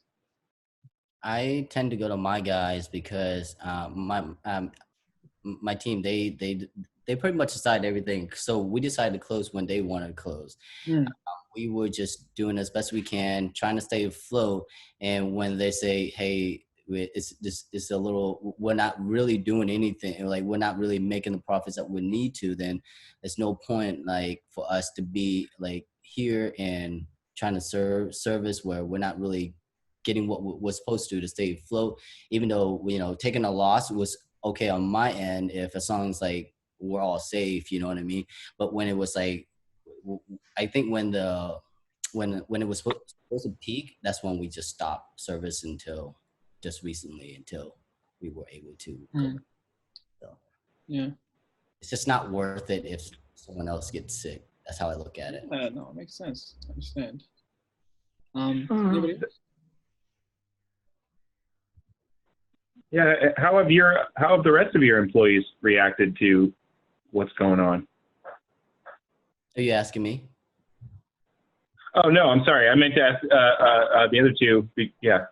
I tend to go to my guys because my team, they pretty much decide everything. So we decided to close when they wanted to close. We were just doing as best we can, trying to stay afloat. And when they say, hey, it's a little, we're not really doing anything, like we're not really making the profits that we need to, then there's no point like for us to be like here and trying to service where we're not really getting what we're supposed to stay afloat. Even though, taking a loss was okay on my end if as long as like we're all safe, you know what I mean? But when it was like, I think when it was supposed to peak, that's when we just stopped service until just recently, until we were able to go. So yeah, it's just not worth it if someone else gets sick. That's how I look at it. No, it makes sense. I understand. Yeah, how have the rest of your employees reacted to what's going on? Are you asking me? Oh no, I'm sorry. I meant to ask the other two. Yeah,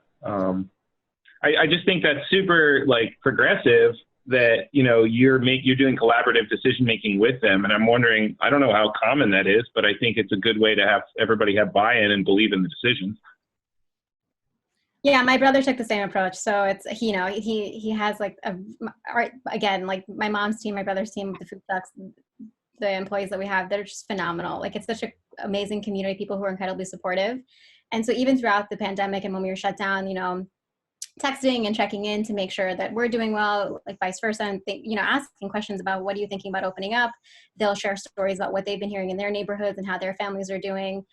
I just think that's super like progressive that you're doing collaborative decision making with them, and I'm wondering, I don't know how common that is, but I think it's a good way to have everybody have buy-in and believe in the decisions. Yeah, my brother took the same approach. So it's, he has like again, like my mom's team, my brother's team, the food trucks, the employees that we have, they're just phenomenal. Like it's such an amazing community, people who are incredibly supportive. And so even throughout the pandemic and when we were shut down, texting and checking in to make sure that we're doing well, like vice versa, and asking questions about what are you thinking about opening up. They'll share stories about what they've been hearing in their neighborhoods and how their families are doing.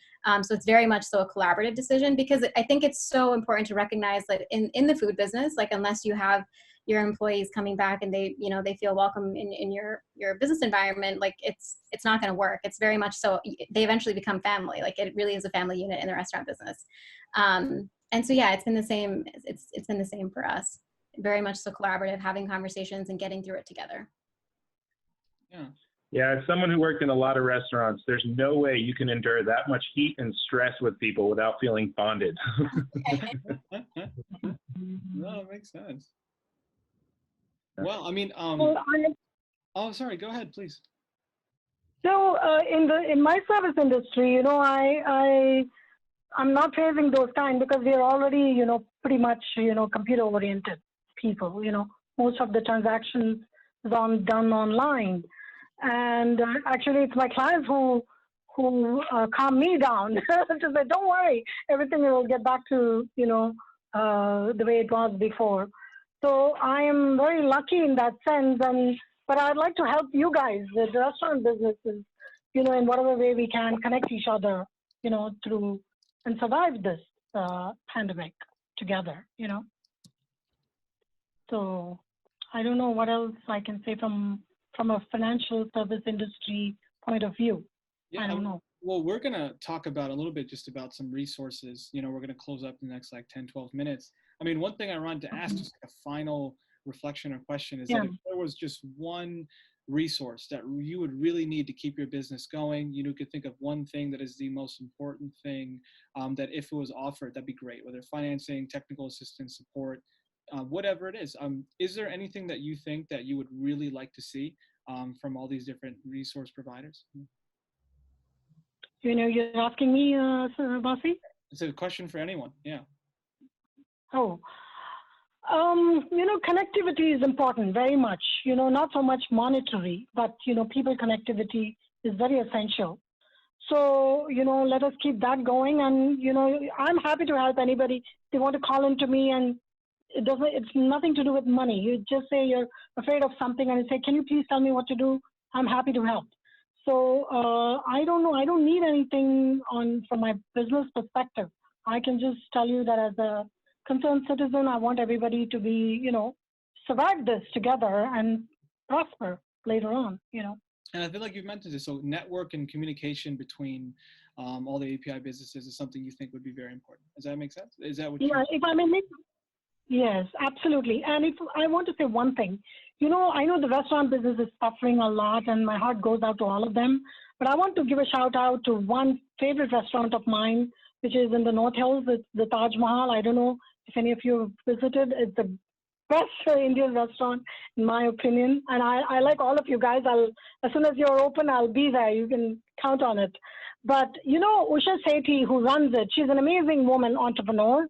So it's very much so a collaborative decision, because I think it's so important to recognize that in the food business, like unless you have your employees coming back and they feel welcome in your business environment, like it's not going to work. It's very much so they eventually become family. Like it really is a family unit in the restaurant business. And so, yeah, it's been the same. It's been the same for us. Very much so collaborative, having conversations and getting through it together. Yeah. Yeah, as someone who worked in a lot of restaurants, there's no way you can endure that much heat and stress with people without feeling bonded. No, it makes sense. Well, I mean, Well, oh, sorry, go ahead, please. So in my service industry, I'm not facing those kind because we are already, pretty much, computer oriented people. Most of the transactions is done online, and actually it's my clients who calm me down to say, don't worry, everything will get back to the way it was before. So I am very lucky in that sense, but I'd like to help you guys, the restaurant businesses, in whatever way we can connect each other, through and survive this pandemic together, So I don't know what else I can say from a financial service industry point of view. Yeah, I don't know. Well, we're going to talk about a little bit just about some resources. We're going to close up in the next 10, 12 minutes. I mean, one thing I wanted to ask, just a final reflection or question, is that if there was just one resource that you would really need to keep your business going, you could think of one thing that is the most important thing that if it was offered, that'd be great, whether financing, technical assistance, support, whatever it is there anything that you think that you would really like to see from all these different resource providers? You're asking me, Basi? It's a question for anyone. Yeah. Oh, connectivity is important, very much, not so much monetary, but, people connectivity is very essential. So, let us keep that going. And, I'm happy to help anybody. They want to call into me, and it's nothing to do with money. You just say you're afraid of something and you say, can you please tell me what to do? I'm happy to help. So I don't know. I don't need anything from my business perspective. I can just tell you that as a concerned citizen, I want everybody to be, survive this together and prosper later on, And I feel like you've mentioned this. So network and communication between all the API businesses is something you think would be very important. Does that make sense? Is that what you? Yeah, if I may make. Yes, absolutely. And if I want to say one thing, I know the restaurant business is suffering a lot, and my heart goes out to all of them. But I want to give a shout out to one favorite restaurant of mine, which is in the North Hills. It's the Taj Mahal. I don't know if any of you have visited. It's the best Indian restaurant, in my opinion. And I like all of you guys. As soon as you're open, I'll be there. You can count on it. But, Usha Sethi, who runs it, she's an amazing woman, entrepreneur.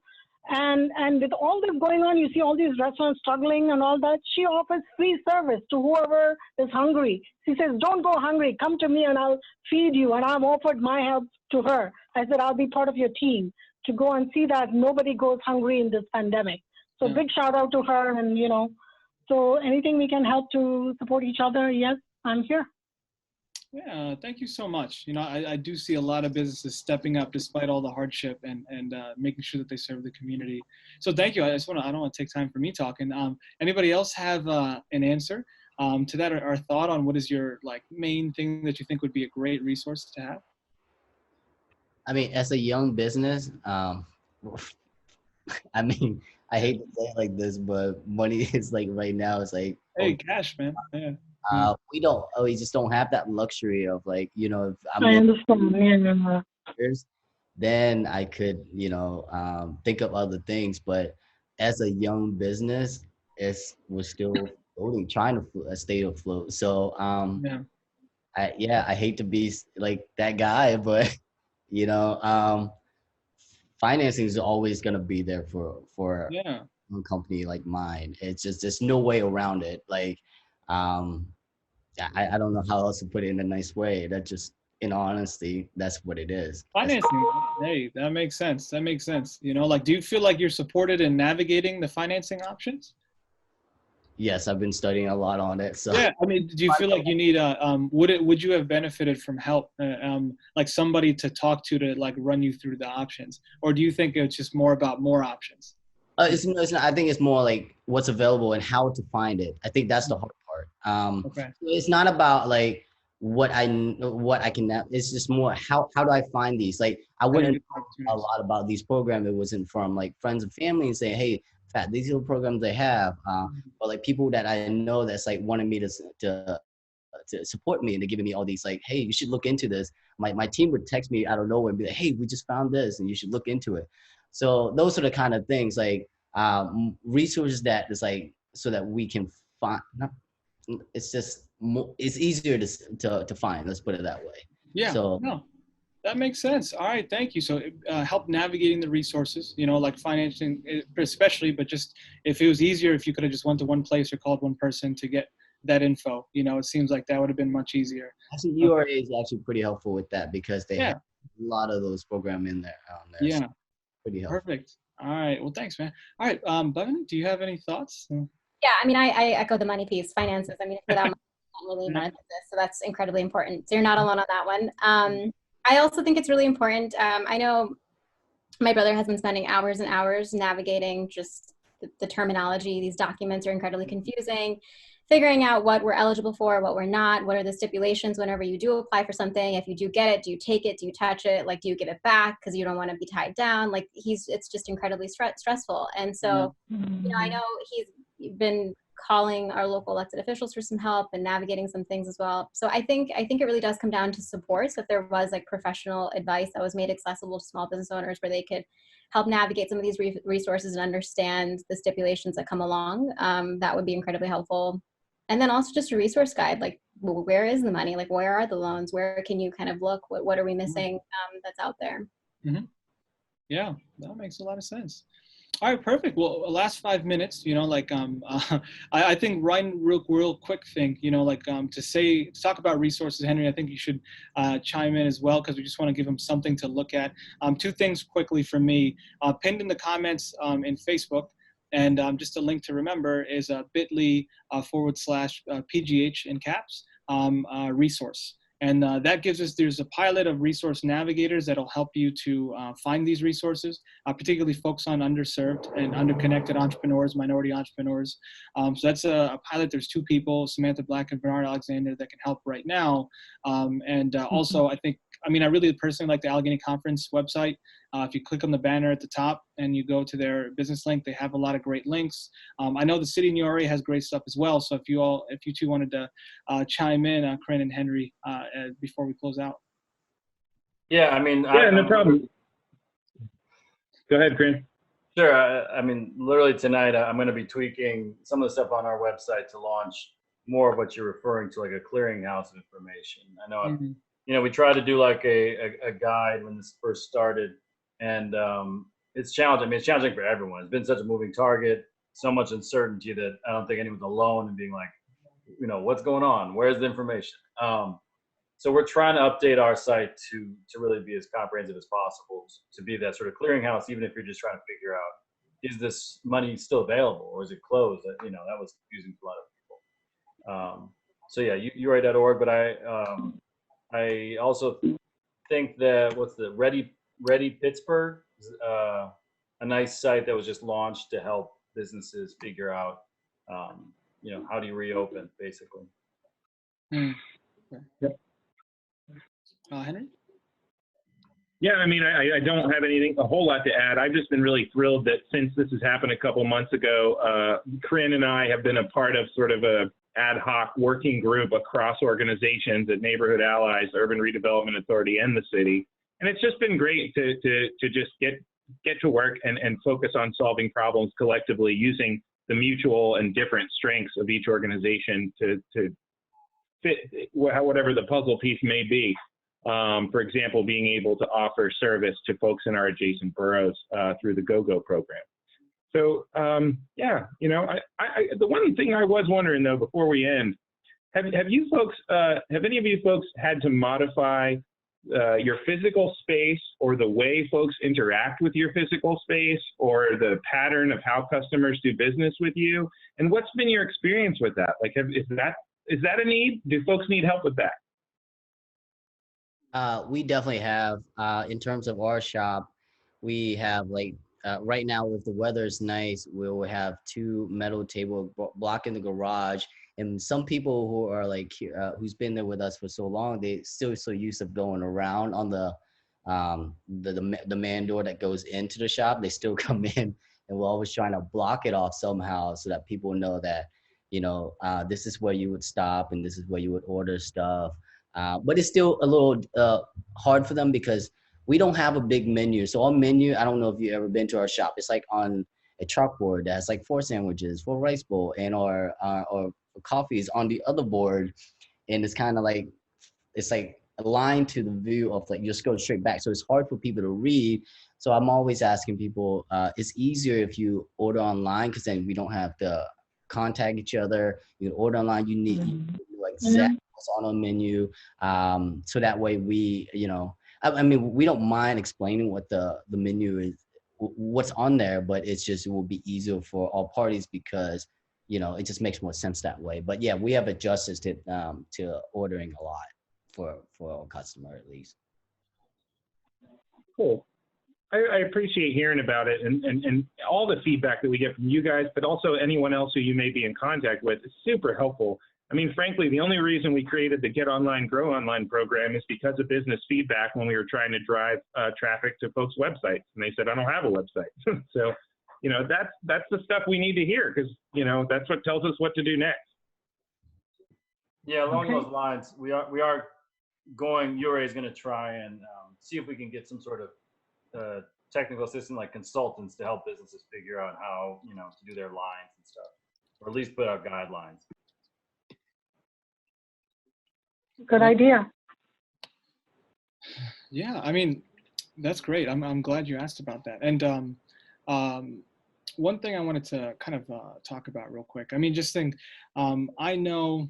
And with all this going on, you see all these restaurants struggling and all that. She offers free service to whoever is hungry. She says, don't go hungry. Come to me and I'll feed you. And I've offered my help to her. I said, I'll be part of your team to go and see that nobody goes hungry in this pandemic. So big shout out to her. And, so anything we can help to support each other, yes, I'm here. Yeah, thank you so much. I do see a lot of businesses stepping up despite all the hardship and making sure that they serve the community. So thank you. I don't want to take time for me talking. Anybody else have an answer to that, or thought on what is your main thing that you think would be a great resource to have? I mean, as a young business, I mean, I hate to say it like this, but money is right now, it's like, hey, cash, man. Yeah. We just don't have that luxury of if I'm I understand. then I could, think of other things. But as a young business, we're still floating, trying to stay afloat. So, I hate to be like that guy, but financing is always going to be there for a company like mine. It's just, there's no way around it. I don't know how else to put it in a nice way. That just, in honesty, that's what it is. Financing, hey, that makes sense. That makes sense. You know, like, do you feel like you're supported in navigating the financing options? Yes, I've been studying a lot on it. So Yeah, I mean, do you feel like you need would you have benefited from help, like somebody to talk to like run you through the options, or do you think it's just more about more options? it's not, I think it's more like what's available and how to find it. I think that's the hard part. Okay. It's not about like what I can. It's just more how do I find these? Like I wouldn't know a lot about these programs. It wasn't from like friends and family and saying, hey, Fat, these are the programs they have. But like people that I know that's like wanting me to support me and they're giving me all these like, hey, you should look into this. My team would text me out of nowhere and be like, hey, we just found this and you should look into it. So those are the kind of things like resources that is like so that we can find. It's just it's easier to find. Let's put it that way. Yeah. So no, that makes sense. All right, thank you. So help navigating the resources. You know, like financing, especially. But just if it was easier, if you could have just went to one place or called one person to get that info, you know, it seems like that would have been much easier. I think URA is actually pretty helpful with that because they have a lot of those programs in there. Yeah. So pretty helpful. Perfect. All right. Well, thanks, man. All right, Bevan, do you have any thoughts? Yeah, I mean, I echo the money piece, finances. I mean, without money, you can't really run a business, so that's incredibly important. So you're not alone on that one. I also think it's really important. I know my brother has been spending hours and hours navigating just the terminology. These documents are incredibly confusing. Figuring out what we're eligible for, what we're not, what are the stipulations whenever you do apply for something. If you do get it, do you take it? Do you touch it? Like, do you give it back because you don't want to be tied down? Like, it's just incredibly stressful. And so, you know, I know he's been calling our local elected officials for some help and navigating some things as well. So I think it really does come down to support. So if there was like professional advice that was made accessible to small business owners where they could help navigate some of these resources and understand the stipulations that come along, that would be incredibly helpful. And then also just a resource guide, like where is the money? Like where are the loans? Where can you kind of look? What are we missing that's out there? Mm-hmm. Yeah, that makes a lot of sense. All right, perfect. Well, last 5 minutes, you know, like I think Ryan, real quick thing, you know, like to talk about resources, Henry, I think you should chime in as well because we just want to give them something to look at. 2 things quickly from me, pinned in the comments in Facebook. And just a link to remember is bit.ly /PGH in caps resource. And that gives us, there's a pilot of resource navigators that'll help you to find these resources, particularly focus on underserved and underconnected entrepreneurs, minority entrepreneurs. So that's a pilot. There's 2 people, Samantha Black and Bernard Alexander, that can help right now. Also, I really personally like the Allegheny Conference website. If you click on the banner at the top and you go to their business link, they have a lot of great links. I know the city in URA has great stuff as well. So if you two wanted to chime in, Corinne and Henry, before we close out. Yeah, I mean, no problem. Go ahead, Corinne. Sure. I mean, literally tonight, I'm going to be tweaking some of the stuff on our website to launch more of what you're referring to, like a clearinghouse of information. I know, you know, we tried to do like a guide when this first started, and it's challenging. I mean, it's challenging for everyone. It's been such a moving target, so much uncertainty that I don't think anyone's alone in being like, you know, what's going on? Where's the information? So we're trying to update our site to really be as comprehensive as possible, to be that sort of clearinghouse, even if you're just trying to figure out, is this money still available or is it closed? You know, that was confusing to a lot of people. So yeah, URA.org, but I also think that what's the Ready Pittsburgh is a nice site that was just launched to help businesses figure out, you know, how do you reopen, basically. Yep. Henry? Yeah, I mean, I don't have a whole lot to add. I've just been really thrilled that since this has happened a couple months ago, Corinne and I have been a part of sort of a ad hoc working group across organizations at Neighborhood Allies, Urban Redevelopment Authority, and the city. And it's just been great to just get to work and focus on solving problems collectively using the mutual and different strengths of each organization to fit whatever the puzzle piece may be. For example, being able to offer service to folks in our adjacent boroughs through the GO-GO program. So yeah, you know, the one thing I was wondering though, before we end, have any of you folks had to modify your physical space or the way folks interact with your physical space or the pattern of how customers do business with you? And what's been your experience with that? Like, is that a need? Do folks need help with that? We definitely have. In terms of our shop, we have like right now, if the weather is nice, we'll have 2 metal table blocking the garage. And some people who are like who's been there with us for so long, they still so used to going around on the man door that goes into the shop. They still come in, and we're always trying to block it off somehow so that people know that, you know, this is where you would stop and this is where you would order stuff. But it's still a little hard for them because we don't have a big menu. So our menu, I don't know if you've ever been to our shop. It's like on a chalkboard that has like 4 sandwiches, 4 rice bowl, and our coffee is on the other board, and it's kind of like it's like aligned to the view of like just go straight back. So it's hard for people to read. So I'm always asking people, it's easier if you order online because then we don't have to contact each other. You order online, you need like exactly what's on our menu. So that way we, you know, I mean, we don't mind explaining what the menu is, what's on there, but it's just, it will be easier for all parties because, you know, it just makes more sense that way. But yeah, we have adjusted to ordering a lot for our customer at least. Cool. I appreciate hearing about it and all the feedback that we get from you guys, but also anyone else who you may be in contact with. It's super helpful. I mean, frankly, the only reason we created the Get Online, Grow Online program is because of business feedback when we were trying to drive traffic to folks' websites. And they said, I don't have a website. So, you know, that's the stuff we need to hear because, you know, that's what tells us what to do next. Yeah, along those lines, we are going, URA is going to try and see if we can get some sort of technical assistant like consultants to help businesses figure out how, you know, to do their lines and stuff, or at least put out guidelines. Good idea. Yeah, I mean, that's great. I'm glad you asked about that. And one thing I wanted to kind of talk about real quick. I mean, just think, I know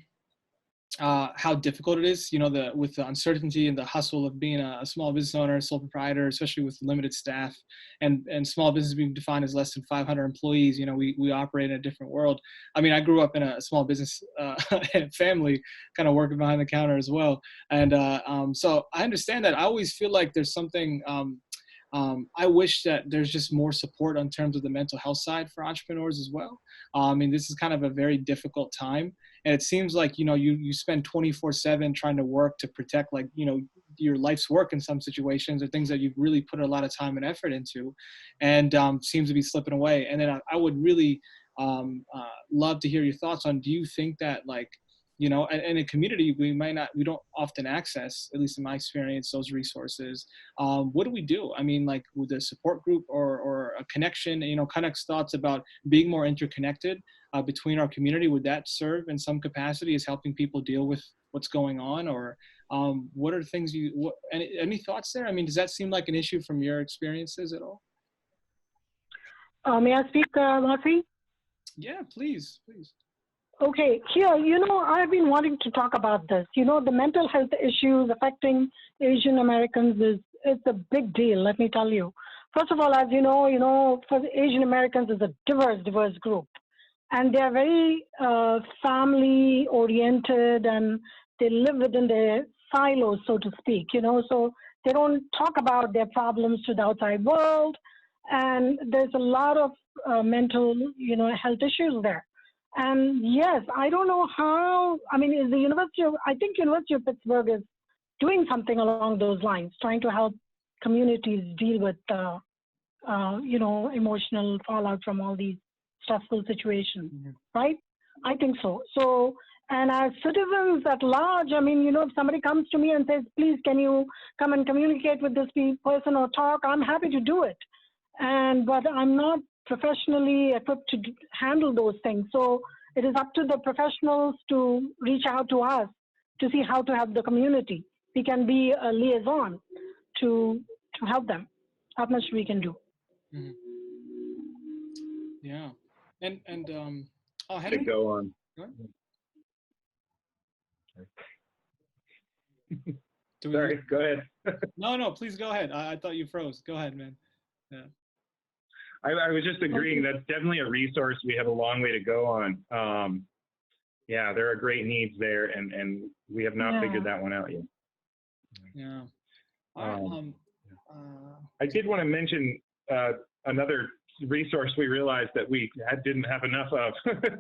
how difficult it is, you know, with the uncertainty and the hustle of being a small business owner, sole proprietor, especially with limited staff and small business being defined as less than 500 employees. You know, we operate in a different world. I mean, I grew up in a small business family, kind of working behind the counter as well. And so I understand that. I always feel like there's something, I wish that there's just more support in terms of the mental health side for entrepreneurs as well. I mean, this is kind of a very difficult time. And it seems like, you know, you spend 24/7 trying to work to protect, like, you know, your life's work in some situations or things that you've really put a lot of time and effort into, and seems to be slipping away. And then I would really love to hear your thoughts on, do you think that, like, you know, and in a community, we don't often access, at least in my experience, those resources. What do we do? I mean, like with a support group or a connection, you know, Connex thoughts about being more interconnected between our community. Would that serve in some capacity as helping people deal with what's going on? Or what are things any thoughts there? I mean, does that seem like an issue from your experiences at all? May I speak, Marcy? Yeah, please. Okay, here, you know, I've been wanting to talk about this. You know, the mental health issues affecting Asian Americans is a big deal, let me tell you. First of all, as you know, for the Asian Americans is a diverse group. And they're very family-oriented, and they live within their silos, so to speak, you know. So they don't talk about their problems to the outside world. And there's a lot of mental, you know, health issues there. And yes, I don't know how, I mean, is I think University of Pittsburgh is doing something along those lines, trying to help communities deal with, you know, emotional fallout from all these stressful situations, right? I think so. So, and as citizens at large, I mean, you know, if somebody comes to me and says, please, can you come and communicate with this person or talk, I'm happy to do it. But I'm not professionally equipped to handle those things. So it is up to the professionals to reach out to us to see how to help the community. We can be a liaison to help them. How much we can do. Mm-hmm. Yeah. And To go on. Sorry, go ahead. No, please go ahead. I thought you froze. Go ahead, man. Yeah. I was just agreeing that's definitely a resource we have a long way to go on. Yeah, there are great needs there, and we have not figured that one out yet. Yeah. All right. I did want to mention another resource we realized that we didn't have enough of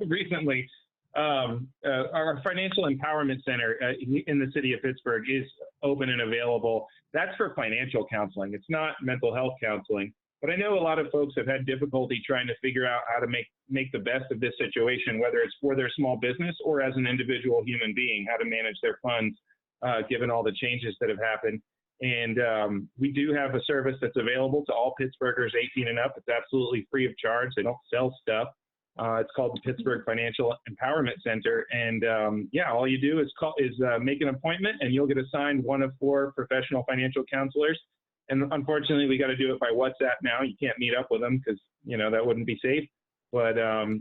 recently. Our Financial Empowerment Center in the city of Pittsburgh is open and available. That's for financial counseling. It's not mental health counseling. But I know a lot of folks have had difficulty trying to figure out how to make the best of this situation, whether it's for their small business or as an individual human being, how to manage their funds, given all the changes that have happened. And we do have a service that's available to all Pittsburghers 18 and up. It's absolutely free of charge. They don't sell stuff. It's called the Pittsburgh Financial Empowerment Center. And yeah, all you do is make an appointment, and you'll get assigned one of 4 professional financial counselors. And unfortunately, we got to do it by WhatsApp now. You can't meet up with them because, that wouldn't be safe. But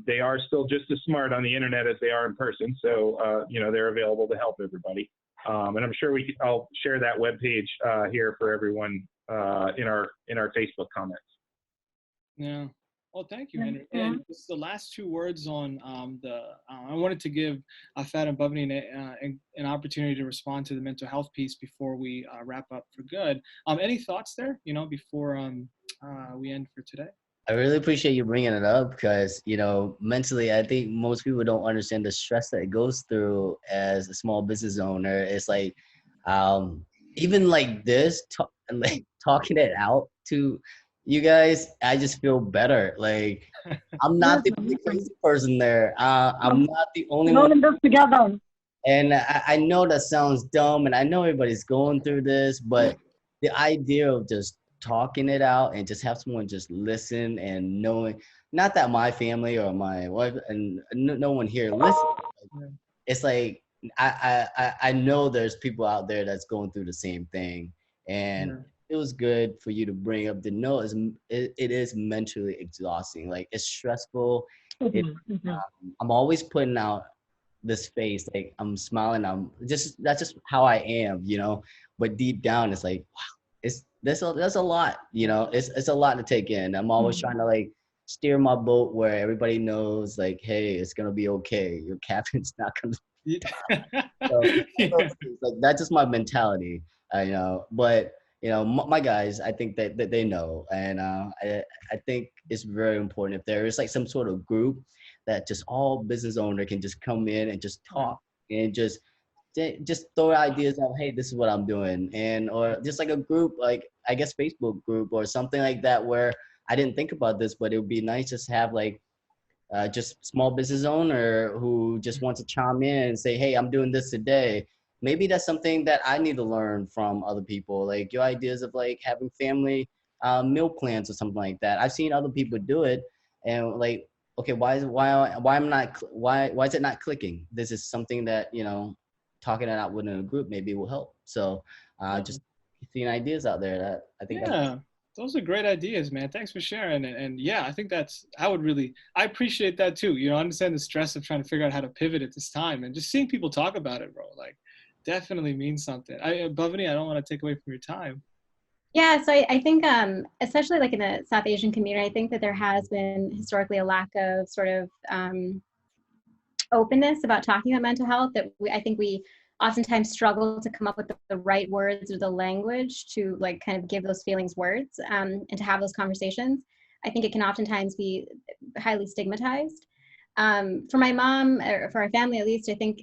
they are still just as smart on the internet as they are in person. So, they're available to help everybody. And I'm sure I'll share that webpage here for everyone in our Facebook comments. Yeah. Well, thank you, Henry. And this is the last 2 words on I wanted to give Fat and Bhavani an opportunity to respond to the mental health piece before we wrap up for good. Any thoughts there, before we end for today? I really appreciate you bringing it up because, mentally, I think most people don't understand the stress that it goes through as a small business owner. It's like, even like this, talking it out to you guys, I just feel better. Like, I'm not the only crazy person there. I'm not the only one. In this together. And I know that sounds dumb, and I know everybody's going through this, but the idea of just talking it out and just have someone just listen and knowing, not that my family or my wife and no one here listen. It's like, I know there's people out there that's going through the same thing. And it was good for you to bring up the note. It is mentally exhausting. Like, it's stressful. I'm always putting out this face, like I'm smiling. That's just how I am, but deep down it's like, wow, that's a lot, it's a lot to take in. I'm always trying to like steer my boat where everybody knows like, hey, it's going to be okay. Your captain's not going to so, like, that's just my mentality, but my guys, I think that they know. And I think it's very important if there is like some sort of group that just all business owner can just come in and just talk and just throw ideas out. Hey, this is what I'm doing. Or just like a group, like I guess Facebook group or something like that, where I didn't think about this, but it would be nice just to have like just small business owner who just wants to chime in and say, hey, I'm doing this today. Maybe that's something that I need to learn from other people, like your ideas of like having family meal plans or something like that. I've seen other people do it, and like, okay, why is it not clicking? This is something that, talking it out within a group maybe will help. So just seeing ideas out there that I think. Yeah, those are great ideas, man. Thanks for sharing. And yeah, I think I appreciate that too. I understand the stress of trying to figure out how to pivot at this time, and just seeing people talk about it, bro, like definitely means something. Bhavani, I don't want to take away from your time. Yeah, so I think, especially like in the South Asian community, I think that there has been historically a lack of sort of openness about talking about mental health, that I think we oftentimes struggle to come up with the right words or the language to like kind of give those feelings words and to have those conversations. I think it can oftentimes be highly stigmatized. For my mom, or for our family at least, I think,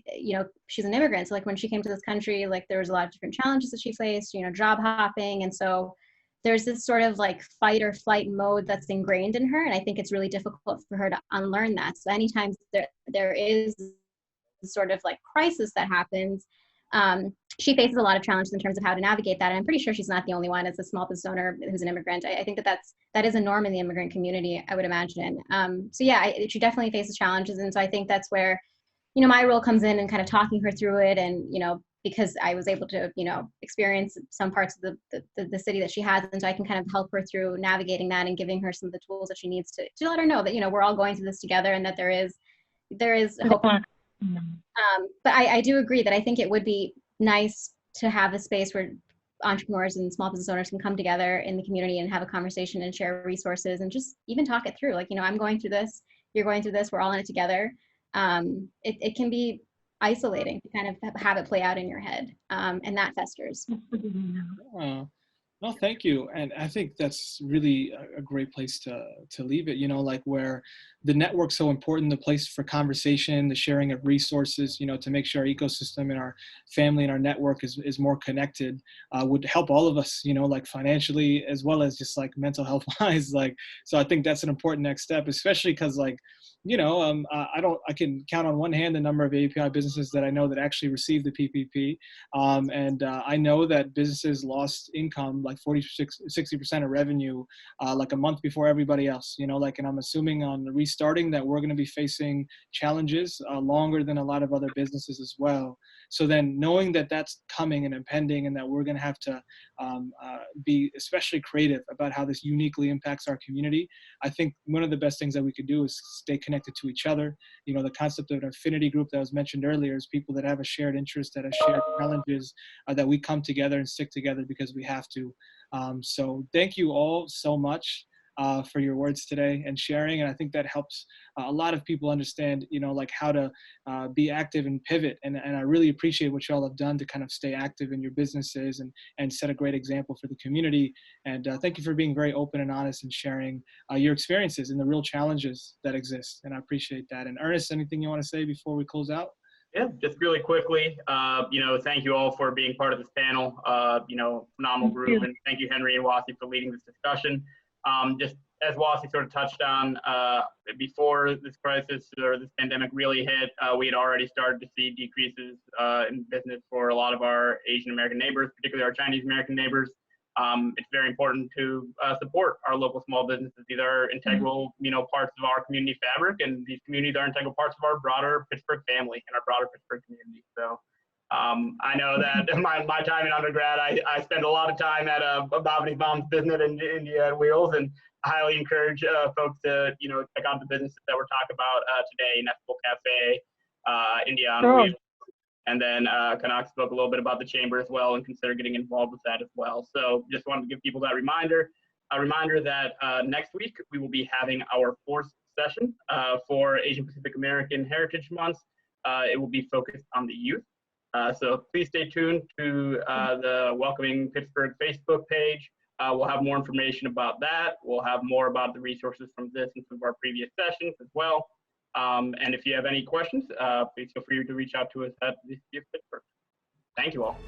she's an immigrant. So like when she came to this country, like there was a lot of different challenges that she faced, job hopping. And so there's this sort of like fight or flight mode that's ingrained in her. And I think it's really difficult for her to unlearn that. So anytime there is sort of like crisis that happens, she faces a lot of challenges in terms of how to navigate that. And I'm pretty sure she's not the only one as a small business owner who's an immigrant. I think that is a norm in the immigrant community, I would imagine. So yeah, she definitely faces challenges. And so I think that's where, my role comes in and kind of talking her through it. And, because I was able to, experience some parts of the city that she has. And so I can kind of help her through navigating that and giving her some of the tools that she needs to let her know that, we're all going through this together and that there is hope. But I do agree that I think it would be nice to have a space where entrepreneurs and small business owners can come together in the community and have a conversation and share resources and just even talk it through. Like, you know, I'm going through this, you're going through this, we're all in it together. It can be isolating to kind of have it play out in your head, and that festers. No, thank you. And I think that's really a great place to leave it, you know, like where the network's so important, the place for conversation, the sharing of resources, you know, to make sure our ecosystem and our family and our network is more connected, would help all of us, you know, like financially as well as just like mental health wise. Like, so I think that's an important next step, especially because like, you know, I can count on one hand the number of AAPI businesses that I know that actually received the PPP. And I know that businesses lost income, like 60% of revenue, like a month before everybody else, you know, like, and I'm assuming on the restarting that we're going to be facing challenges longer than a lot of other businesses as well. So then knowing that that's coming and impending and that we're going to have to be especially creative about how this uniquely impacts our community, I think one of the best things that we could do is stay connected to each other. You know, the concept of an affinity group that was mentioned earlier is people that have a shared interest, that have shared challenges, that we come together and stick together because we have to. So thank you all so much for your words today and sharing. And I think that helps a lot of people understand, you know, like how to be active and pivot. And I really appreciate what y'all have done to kind of stay active in your businesses and set a great example for the community. And thank you for being very open and honest and sharing your experiences and the real challenges that exist. And I appreciate that. And Ernest, anything you want to say before we close out? Yeah, just really quickly, you know, thank you all for being part of this panel. You know, phenomenal group, and thank you, Henry and Wasi, for leading this discussion. Just as Wasi sort of touched on, before this crisis or this pandemic really hit, we had already started to see decreases in business for a lot of our Asian American neighbors, particularly our Chinese American neighbors. It's very important to support our local small businesses. These are integral, you know, parts of our community fabric, and these communities are integral parts of our broader Pittsburgh family and our broader Pittsburgh community. So I know that my time in undergrad, I spent a lot of time at Bhavani's mom's business in India at Wheels, and I highly encourage folks to, you know, check out the businesses that we're talking about today: Ineffable Cafe, India on Wheels. And then Kanak spoke a little bit about the chamber as well and consider getting involved with that as well. So just wanted to give people that reminder. A reminder that next week we will be having our 4th session for Asian Pacific American Heritage Month. It will be focused on the youth. So please stay tuned to the Welcoming Pittsburgh Facebook page. We'll have more information about that. We'll have more about the resources from this and some of our previous sessions as well. And if you have any questions, please feel free to reach out to us at the City of Pittsburgh. Thank you all.